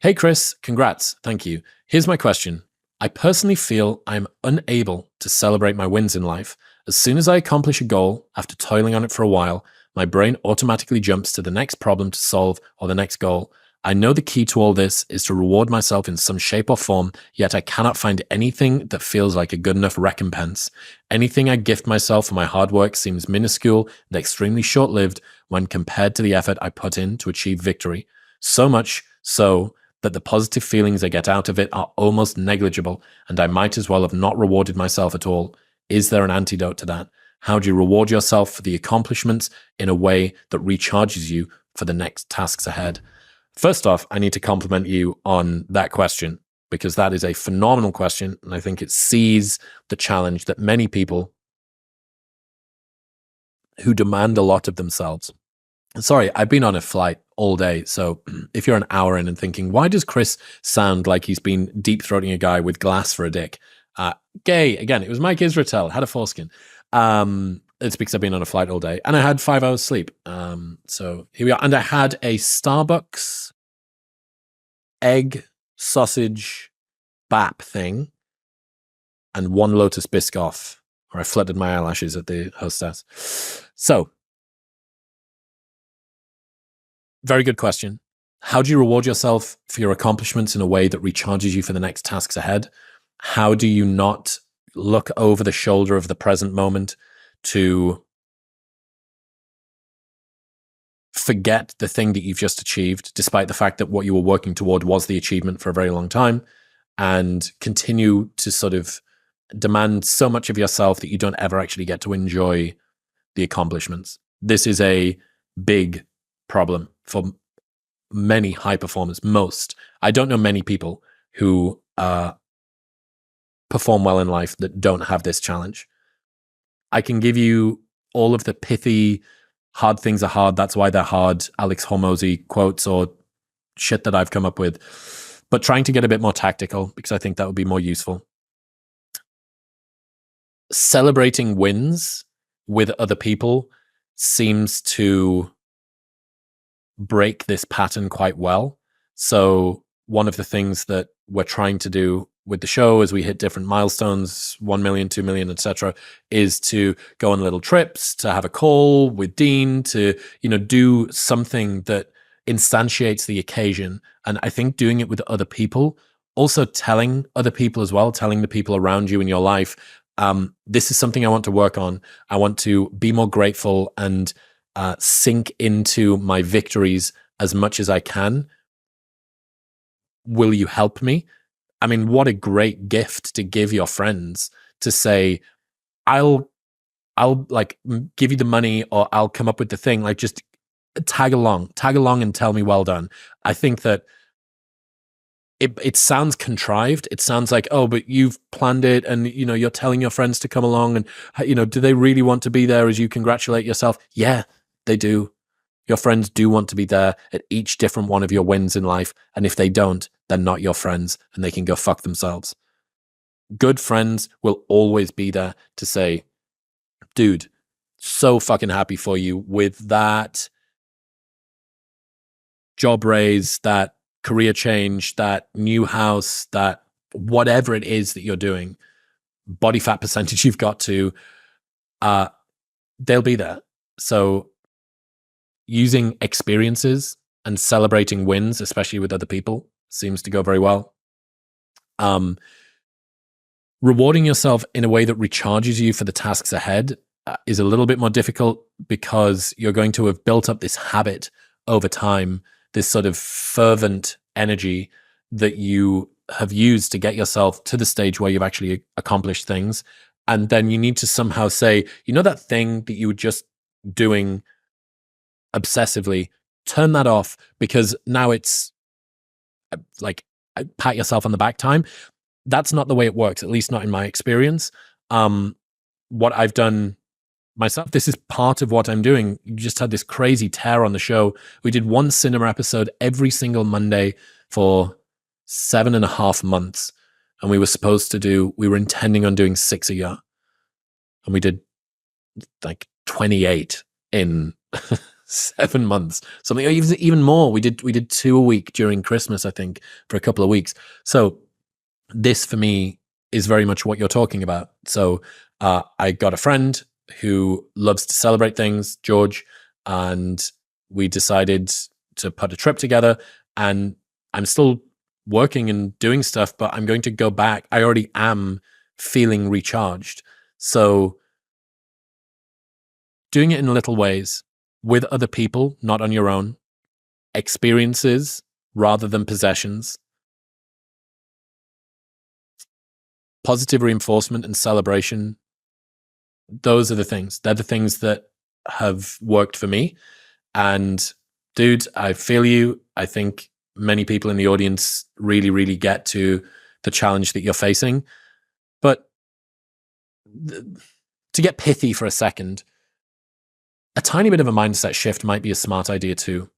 Hey, Chris, congrats. Thank you. Here's my question. I personally feel I'm unable to celebrate my wins in life. As soon as I accomplish a goal, after toiling on it for a while, my brain automatically jumps to the next problem to solve or the next goal. I know the key to all this is to reward myself in some shape or form, yet I cannot find anything that feels like a good enough recompense. Anything I gift myself for my hard work seems minuscule and extremely short-lived when compared to the effort I put in to achieve victory. So much so that the positive feelings I get out of it are almost negligible, and I might as well have not rewarded myself at all. Is there an antidote to that? How do you reward yourself for the accomplishments in a way that recharges you for the next tasks ahead? First off, I need to compliment you on that question, because that is a phenomenal question, and I think it sees the challenge that many people who demand a lot of themselves. Sorry, I've been on a flight all day, so if you're an hour in and thinking, why does Chris sound like he's been deep-throating a guy with glass for a dick? Gay, again, it was Mike Israetel, had a foreskin. It's because I've been on a flight all day, and I had 5 hours sleep. So here we are. And I had a Starbucks egg sausage bap thing and 1 Lotus Biscoff, where I fluttered my eyelashes at the hostess. So, very good question. How do you reward yourself for your accomplishments in a way that recharges you for the next tasks ahead? How do you not look over the shoulder of the present moment to forget the thing that you've just achieved, despite the fact that what you were working toward was the achievement for a very long time, and continue to sort of demand so much of yourself that you don't ever actually get to enjoy the accomplishments? This is a big problem for many high performers. Most. I don't know many people who perform well in life that don't have this challenge. I can give you all of the pithy, hard things are hard, that's why they're hard, Alex Hormozy quotes or shit that I've come up with, but trying to get a bit more tactical because I think that would be more useful. Celebrating wins with other people seems to break this pattern quite well. So one of the things that we're trying to do with the show as we hit different milestones, 1 million, 2 million, etc., is to go on little trips, to have a call with Dean, to, do something that instantiates the occasion. And I think doing it with other people, also telling other people as well, telling the people around you in your life, this is something I want to work on. I want to be more grateful and sink into my victories as much as I can. Will you help me? I mean, what a great gift to give your friends, to say, I'll like give you the money, or I'll come up with the thing, like just tag along and tell me well done. I think that it sounds contrived. It sounds like, oh, but you've planned it and, you're telling your friends to come along and, do they really want to be there as you congratulate yourself? Yeah, they do. Your friends do want to be there at each different one of your wins in life. And if they don't, they're not your friends and they can go fuck themselves. Good friends will always be there to say, dude, so fucking happy for you with that job raise, that career change, that new house, that whatever it is that you're doing, body fat percentage you've got to, they'll be there. So using experiences and celebrating wins, especially with other people, seems to go very well. Rewarding yourself in a way that recharges you for the tasks ahead is a little bit more difficult, because you're going to have built up this habit over time, this sort of fervent energy that you have used to get yourself to the stage where you've actually accomplished things. And then you need to somehow say, that thing that you were just doing obsessively, turn that off, because now it's like pat yourself on the back time. That's not the way it works, at least not in my experience. What I've done myself, this is part of what I'm doing. You just had this crazy tear on the show. We did 1 cinema episode every single Monday for 7.5 months. And we were intending on doing 6 a year. And we did like 28 in 7 months, something even more. We did 2 a week during Christmas, I think, for a couple of weeks. So this for me is very much what you're talking about. So I got a friend who loves to celebrate things, George, and we decided to put a trip together. And I'm still working and doing stuff, but I'm going to go back. I already am feeling recharged. So doing it in little ways with other people, not on your own, experiences rather than possessions, positive reinforcement and celebration. Those are the things. They're the things that have worked for me. And dude, I feel you. I think many people in the audience really, really get to the challenge that you're facing. But to get pithy for a second, a tiny bit of a mindset shift might be a smart idea too.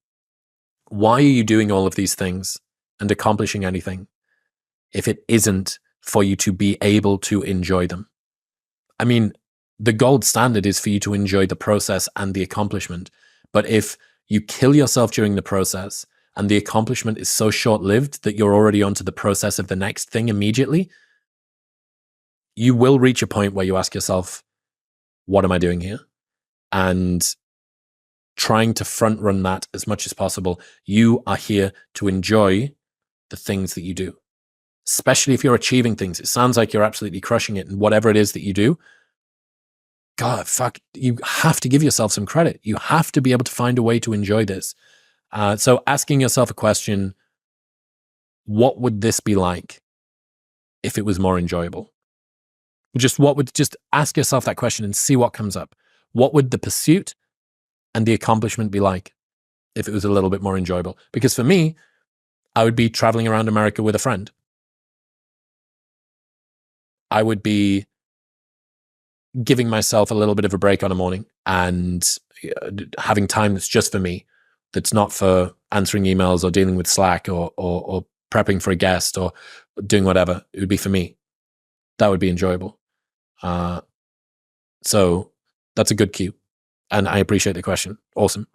Why are you doing all of these things and accomplishing anything if it isn't for you to be able to enjoy them? I mean, the gold standard is for you to enjoy the process and the accomplishment. But if you kill yourself during the process and the accomplishment is so short-lived that you're already onto the process of the next thing immediately, you will reach a point where you ask yourself, what am I doing here? And trying to front run that as much as possible. You are here to enjoy the things that you do, especially if you're achieving things. It sounds like you're absolutely crushing it, and whatever it is that you do, God, fuck, you have to give yourself some credit. You have to be able to find a way to enjoy this. So asking yourself a question, what would this be like if it was more enjoyable? Just ask yourself that question and see what comes up. What would the pursuit and the accomplishment be like if it was a little bit more enjoyable? Because for me, I would be traveling around America with a friend. I would be giving myself a little bit of a break on a morning and having time that's just for me, that's not for answering emails or dealing with Slack or prepping for a guest or doing whatever. It would be for me. That would be enjoyable. So that's a good cue. And I appreciate the question. Awesome.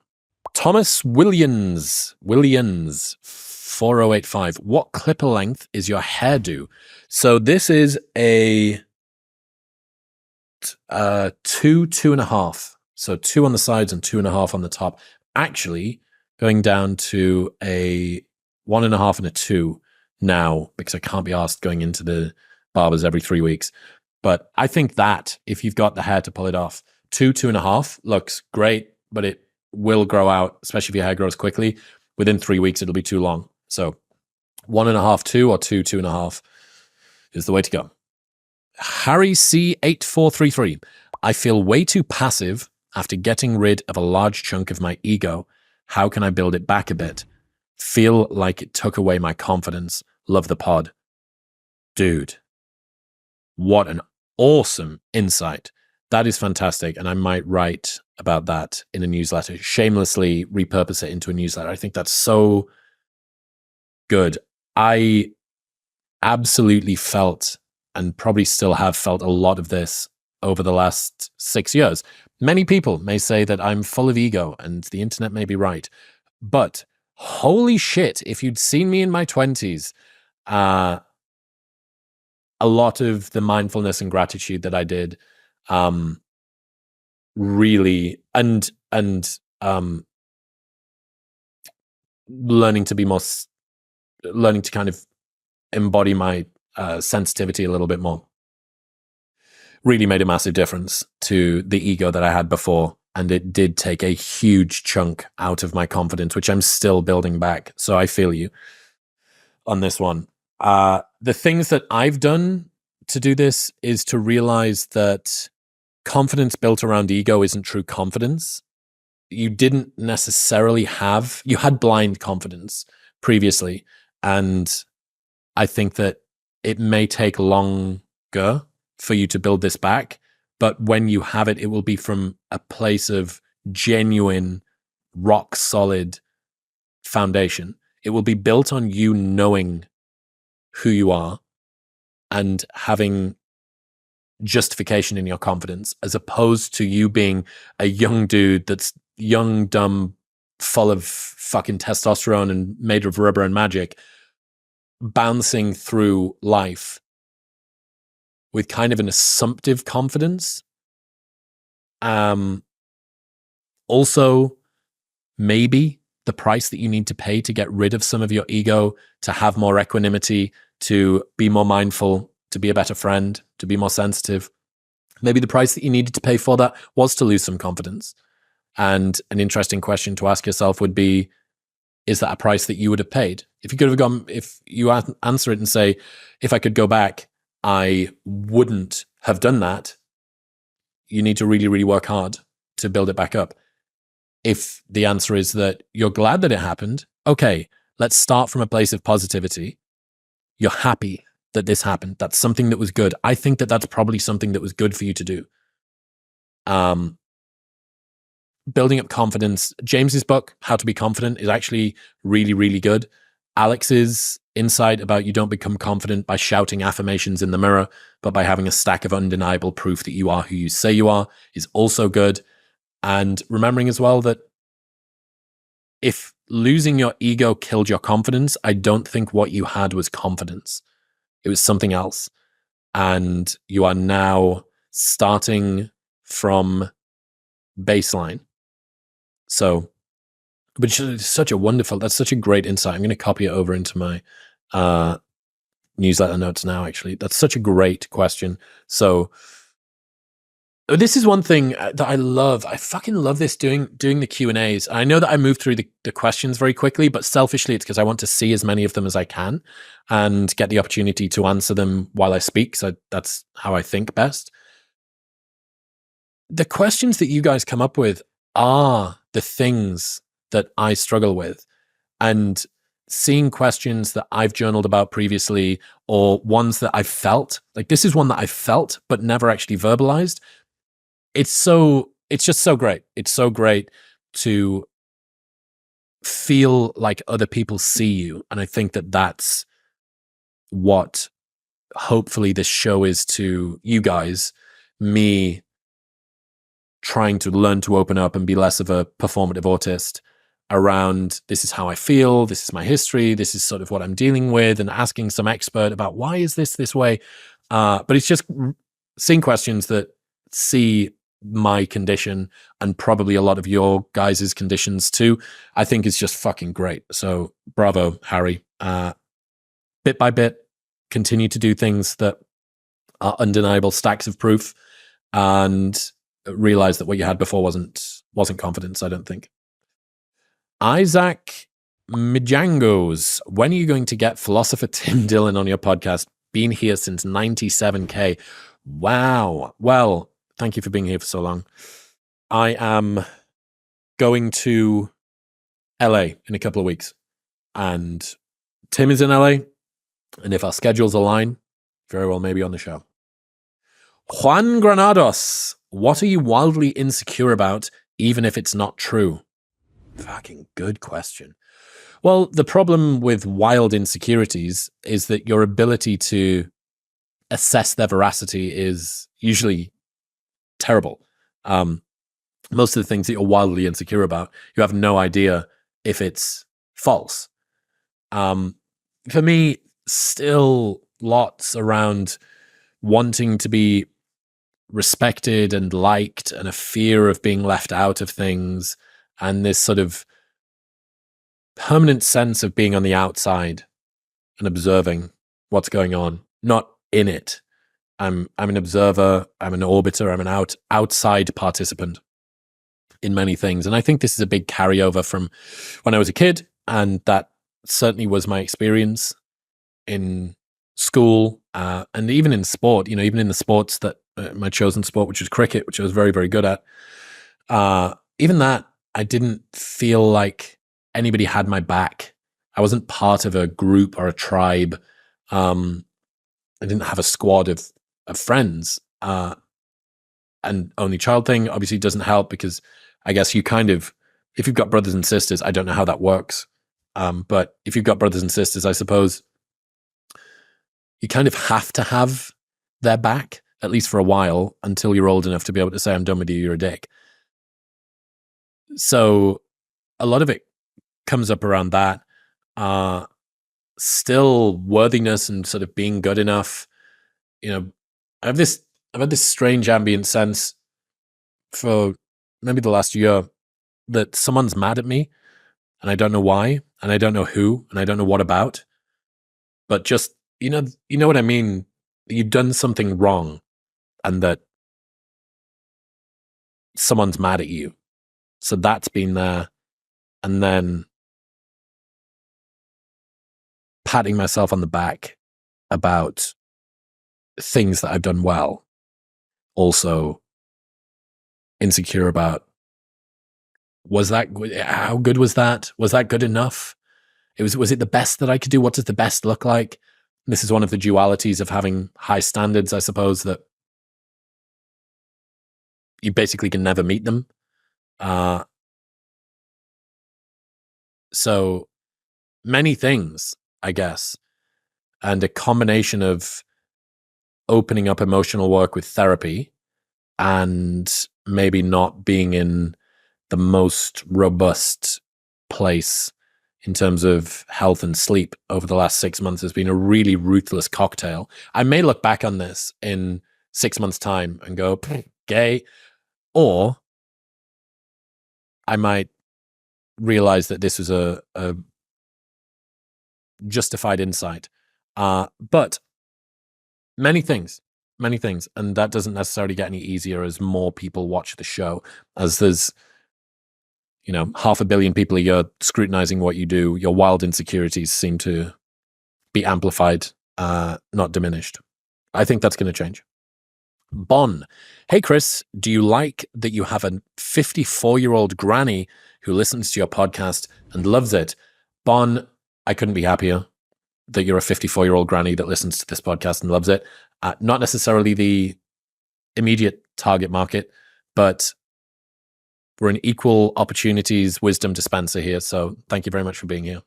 Thomas Williams, 4085. What clipper length is your hairdo? So this is a 2.5. So 2 on the sides and 2.5 on the top. Actually, going down to a 1.5 and a 2 now, because I can't be asked going into the barbers every 3 weeks. But I think that if you've got the hair to pull it off, 2.5 looks great, but it will grow out, especially if your hair grows quickly. Within 3 weeks, it'll be too long. So 1.5, 2, or 2.5 is the way to go. Harry C8433. I feel way too passive after getting rid of a large chunk of my ego. How can I build it back a bit? Feel like it took away my confidence. Love the pod. Dude, what an awesome insight. That is fantastic. And I might write about that in a newsletter, shamelessly repurpose it into a newsletter. I think that's so good. I absolutely felt, and probably still have felt, a lot of this over the last 6 years. Many people may say that I'm full of ego, and the internet may be right. But holy shit, if you'd seen me in my 20s, a lot of the mindfulness and gratitude that I did, really, and learning to kind of embody my sensitivity a little bit more, really made a massive difference to the ego that I had before. And it did take a huge chunk out of my confidence, which I'm still building back. So I feel you on this one. The things that I've done to do this is to realize that confidence built around ego isn't true confidence. You didn't necessarily you had blind confidence previously. And I think that it may take longer for you to build this back. But when you have it, it will be from a place of genuine, rock solid foundation. It will be built on you knowing who you are and having justification in your confidence, as opposed to you being a young dude that's young, dumb, full of fucking testosterone and made of rubber and magic, bouncing through life with kind of an assumptive confidence. Also, maybe the price that you need to pay to get rid of some of your ego, to have more equanimity, to be more mindful, to be a better friend, to be more sensitive. Maybe the price that you needed to pay for that was to lose some confidence. And an interesting question to ask yourself would be, is that a price that you would have paid? If you could have gone, if you answer it and say, if I could go back, I wouldn't have done that, you need to really, really work hard to build it back up. If the answer is that you're glad that it happened, okay, let's start from a place of positivity. You're happy that this happened. That's something that was good. I think that that's probably something that was good for you to do. Building up confidence. James's book, How to Be Confident, is actually really, really good. Alex's insight about you don't become confident by shouting affirmations in the mirror, but by having a stack of undeniable proof that you are who you say you are, is also good. And remembering as well that if losing your ego killed your confidence, I don't think what you had was confidence. It was something else. And you are now starting from baseline. So, which is such a wonderful, that's such a great insight. I'm going to copy it over into my newsletter notes now, actually. That's such a great question. So this is one thing that I love. I fucking love this, doing the Q&As. I know that I move through the questions very quickly, but selfishly, it's because I want to see as many of them as I can and get the opportunity to answer them while I speak. So that's how I think best. The questions that you guys come up with are the things that I struggle with. And seeing questions that I've journaled about previously, or ones that I've felt, like this is one that I felt but never actually verbalized. It's just so great. It's so great to feel like other people see you. And I think that that's what hopefully this show is to you guys, me trying to learn to open up and be less of a performative autist around, this is how I feel, this is my history, this is sort of what I'm dealing with, and asking some expert about why is this way. But it's just seeing questions that see my condition and probably a lot of your guys' conditions too, I think is just fucking great. So bravo, Harry. Bit by bit, continue to do things that are undeniable stacks of proof, and realize that what you had before wasn't confidence, I don't think. Isaac Mijangos, when are you going to get philosopher Tim Dillon on your podcast? Been here since 97K. Wow. Well, thank you for being here for so long. I am going to LA in a couple of weeks, and Tim is in LA, and if our schedules align, very well maybe on the show. Juan Granados, what are you wildly insecure about, even if it's not true? Fucking good question. Well, the problem with wild insecurities is that your ability to assess their veracity is usually terrible. Most of the things that you're wildly insecure about, you have no idea if it's false. For me, still lots around wanting to be respected and liked, and a fear of being left out of things, and this sort of permanent sense of being on the outside and observing what's going on, not in it. I'm an observer, I'm an orbiter, I'm an outside participant in many things. And I think this is a big carryover from when I was a kid, and that certainly was my experience in school, and even in sport, even in the sports that my chosen sport, which was cricket, which I was very, very good at. Even that, I didn't feel like anybody had my back. I wasn't part of a group or a tribe. I didn't have a squad of friends. And only child thing obviously doesn't help, because I guess you kind of, if you've got brothers and sisters, I don't know how that works. But if you've got brothers and sisters, I suppose you kind of have to have their back, at least for a while, until you're old enough to be able to say, I'm done with you, you're a dick. So a lot of it comes up around that. Still worthiness and sort of being good enough. You know, I've had this strange ambient sense for maybe the last year that someone's mad at me and I don't know why and I don't know who and I don't know what about, but just, you know what I mean? You've done something wrong and that someone's mad at you. So that's been there. And then patting myself on the back about things that I've done well. Also insecure about, how good was that? Was that good enough? Was it the best that I could do? What does the best look like? This is one of the dualities of having high standards, I suppose, that you basically can never meet them. So many things, I guess, and a combination of opening up emotional work with therapy and maybe not being in the most robust place in terms of health and sleep over the last 6 months has been a really ruthless cocktail. I may look back on this in 6 months' time and go, gay, or I might realize that this was a justified insight. But many things, and that doesn't necessarily get any easier as more people watch the show, as there's 500 million people a year scrutinizing what you do. Your wild insecurities seem to be amplified, not diminished. I think that's going to change. Bon, hey Chris, do you like that you have a 54-year-old granny who listens to your podcast and loves it? Bon, I couldn't be happier that you're a 54-year-old granny that listens to this podcast and loves it. Not necessarily the immediate target market, but we're an equal opportunities wisdom dispenser here. So thank you very much for being here.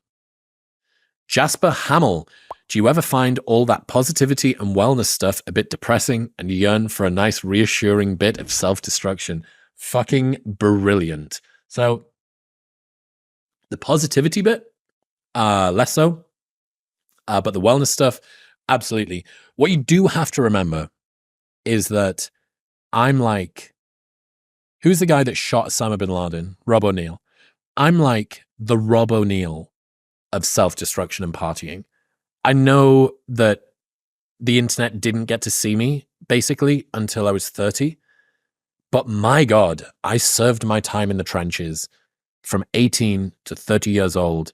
Jasper Hamill, do you ever find all that positivity and wellness stuff a bit depressing and yearn for a nice reassuring bit of self-destruction? Fucking brilliant. So the positivity bit, less so. But the wellness stuff, absolutely. What you do have to remember is that I'm like, who's the guy that shot Osama bin Laden? Rob O'Neill. I'm like the Rob O'Neill of self-destruction and partying. I know that the internet didn't get to see me, basically, until I was 30. But my God, I served my time in the trenches from 18 to 30 years old,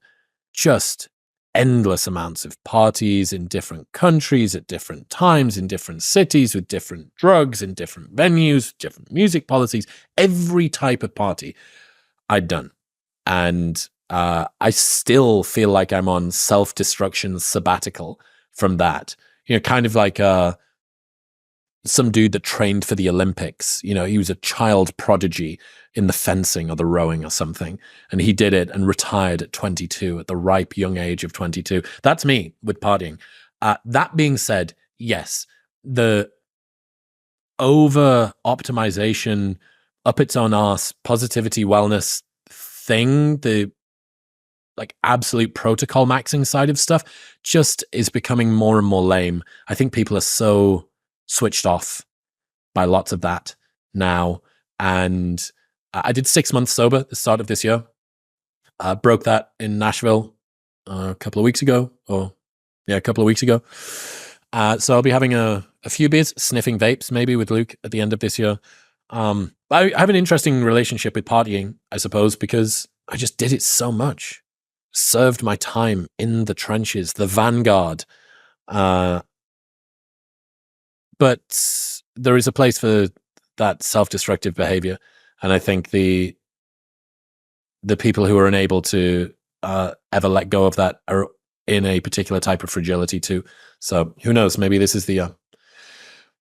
just endless amounts of parties in different countries at different times, in different cities, with different drugs, in different venues, different music policies, every type of party I'd done. And I still feel like I'm on self-destruction sabbatical from that. Kind of like some dude that trained for the Olympics. He was a child prodigy in the fencing or the rowing or something. And he did it and retired at 22, at the ripe young age of 22. That's me with partying. That being said, yes, the over optimization, up its own arse, positivity, wellness thing, the like absolute protocol maxing side of stuff just is becoming more and more lame. I think people are so switched off by lots of that now. And I did 6 months sober at the start of this year. Broke that in Nashville a couple of weeks ago. So I'll be having a few beers, sniffing vapes maybe with Luke at the end of this year. I have an interesting relationship with partying, I suppose, because I just did it so much. Served my time in the trenches, the vanguard. But there is a place for that self-destructive behavior. And I think the people who are unable to ever let go of that are in a particular type of fragility too. So who knows? Maybe this is the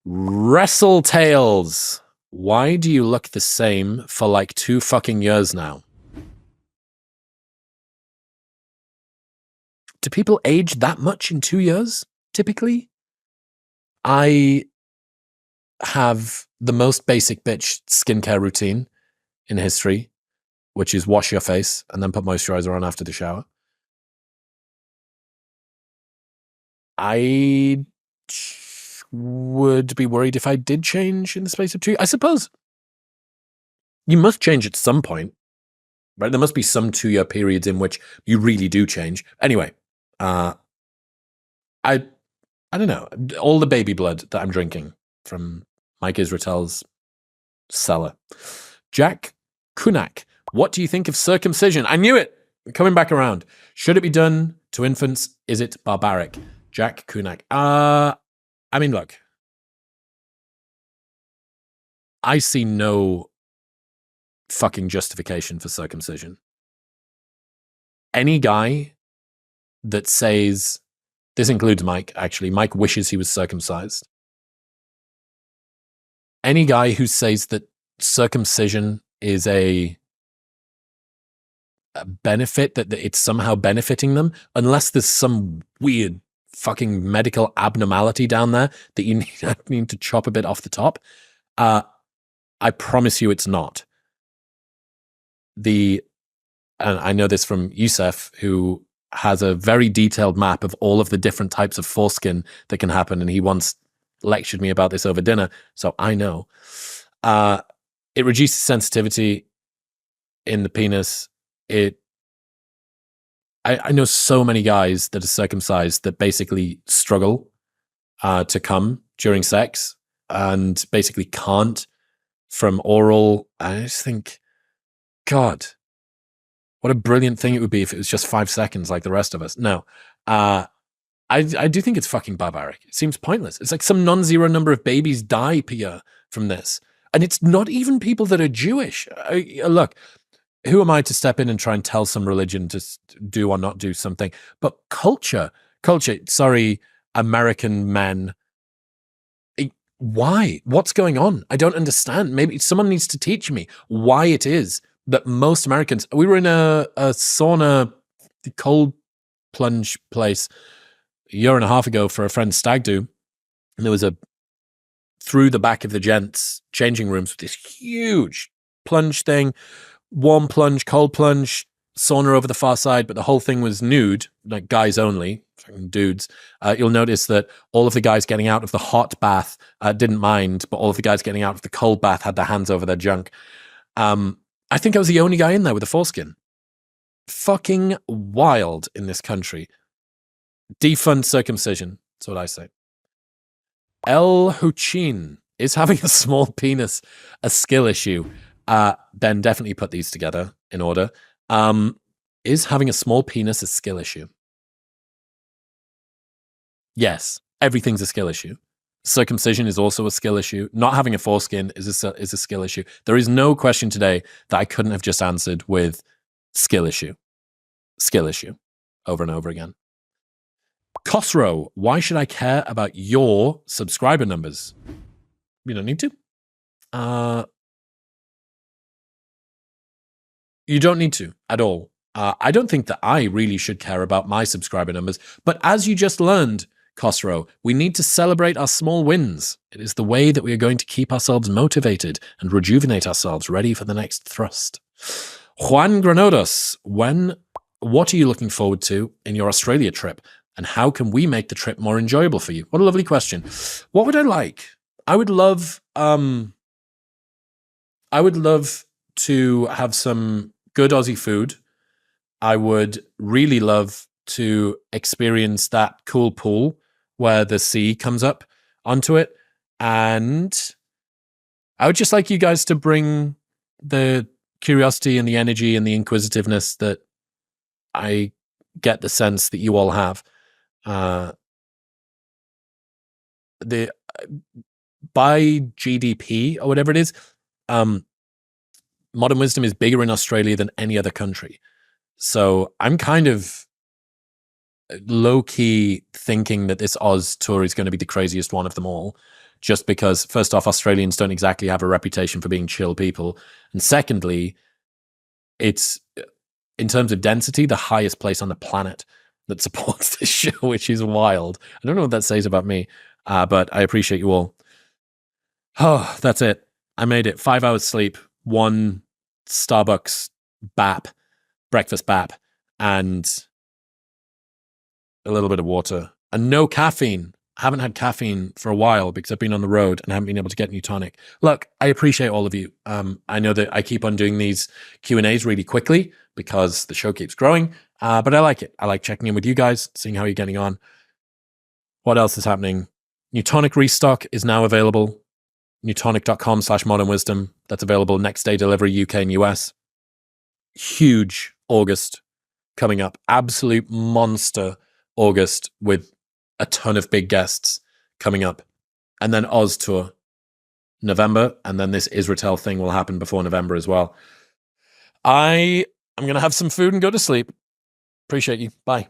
Wrestle Tales. Why do you look the same for like 2 fucking years now? Do people age that much in 2 years, typically? I have the most basic bitch skincare routine in history, which is wash your face and then put moisturizer on after the shower. I would be worried if I did change in the space of 2. I suppose you must change at some point, right? There must be some 2-year periods in which you really do change. Anyway, I don't know. All the baby blood that I'm drinking from Mike Israetel's cellar. Jack Kunak, what do you think of circumcision? I knew it. Coming back around. Should it be done to infants? Is it barbaric? Jack Kunak. I mean, look. I see no fucking justification for circumcision. Any guy that says, this includes Mike, actually. Mike wishes he was circumcised. Any guy who says that circumcision is a benefit, that it's somehow benefiting them, unless there's some weird fucking medical abnormality down there that you need to chop a bit off the top, I promise you it's not. And I know this from Youssef, who has a very detailed map of all of the different types of foreskin that can happen, and he once lectured me about this over dinner, so I know. It reduces sensitivity in the penis. I know so many guys that are circumcised that basically struggle to come during sex and basically can't from oral. I just think, God, what a brilliant thing it would be if it was just 5 seconds like the rest of us. No, I do think it's fucking barbaric. It seems pointless. It's like some non-zero number of babies die per year from this. And it's not even people that are Jewish. Look, who am I to step in and try and tell some religion to do or not do something? But culture, sorry, American men, why? What's going on? I don't understand. Maybe someone needs to teach me why it is that most Americans, we were in a sauna, cold plunge place a year and a half ago for a friend's stag do, and there was through the back of the gents changing rooms with this huge plunge thing, warm plunge, cold plunge, sauna over the far side, but the whole thing was nude, like guys only, dudes. You'll notice that all of the guys getting out of the hot bath didn't mind, but all of the guys getting out of the cold bath had their hands over their junk. I think I was the only guy in there with a foreskin. Fucking wild in this country. Defund circumcision. That's what I say. El Huchin, is having a small penis a skill issue? Ben, definitely put these together in order. Is having a small penis a skill issue? Yes, everything's a skill issue. Circumcision is also a skill issue. Not having a foreskin is a skill issue. There is no question today that I couldn't have just answered with skill issue, over and over again. Khosrow, why should I care about your subscriber numbers? You don't need to. You don't need to at all. I don't think that I really should care about my subscriber numbers. But as you just learned, Khosrow, we need to celebrate our small wins. It is the way that we are going to keep ourselves motivated and rejuvenate ourselves, ready for the next thrust. Juan Granados, what are you looking forward to in your Australia trip? And how can we make the trip more enjoyable for you? What a lovely question. What would I like? I would love to have some good Aussie food. I would really love to experience that cool pool where the sea comes up onto it. And I would just like you guys to bring the curiosity and the energy and the inquisitiveness that I get the sense that you all have. By GDP or whatever it is, Modern Wisdom is bigger in Australia than any other country. So I'm kind of low-key thinking that this Oz tour is going to be the craziest one of them all, just because, first off, Australians don't exactly have a reputation for being chill people. And secondly, it's, in terms of density, the highest place on the planet that supports this show, which is wild. I don't know what that says about me, but I appreciate you all. Oh, that's it. I made it. 5 hours sleep, 1 Starbucks BAP, breakfast BAP, and a little bit of water, and no caffeine. I haven't had caffeine for a while because I've been on the road and I haven't been able to get new tonic. Look, I appreciate all of you. I know that I keep on doing these Q&As really quickly because the show keeps growing, but I like it. I like checking in with you guys, seeing how you're getting on. What else is happening? New tonic restock is now available. newtonic.com/modernwisdom. That's available next day delivery, UK and US. Huge August coming up. Absolute monster August with a ton of big guests coming up. And then Oz tour November. And then this Israetel thing will happen before November as well. I am going to have some food and go to sleep. Appreciate you. Bye.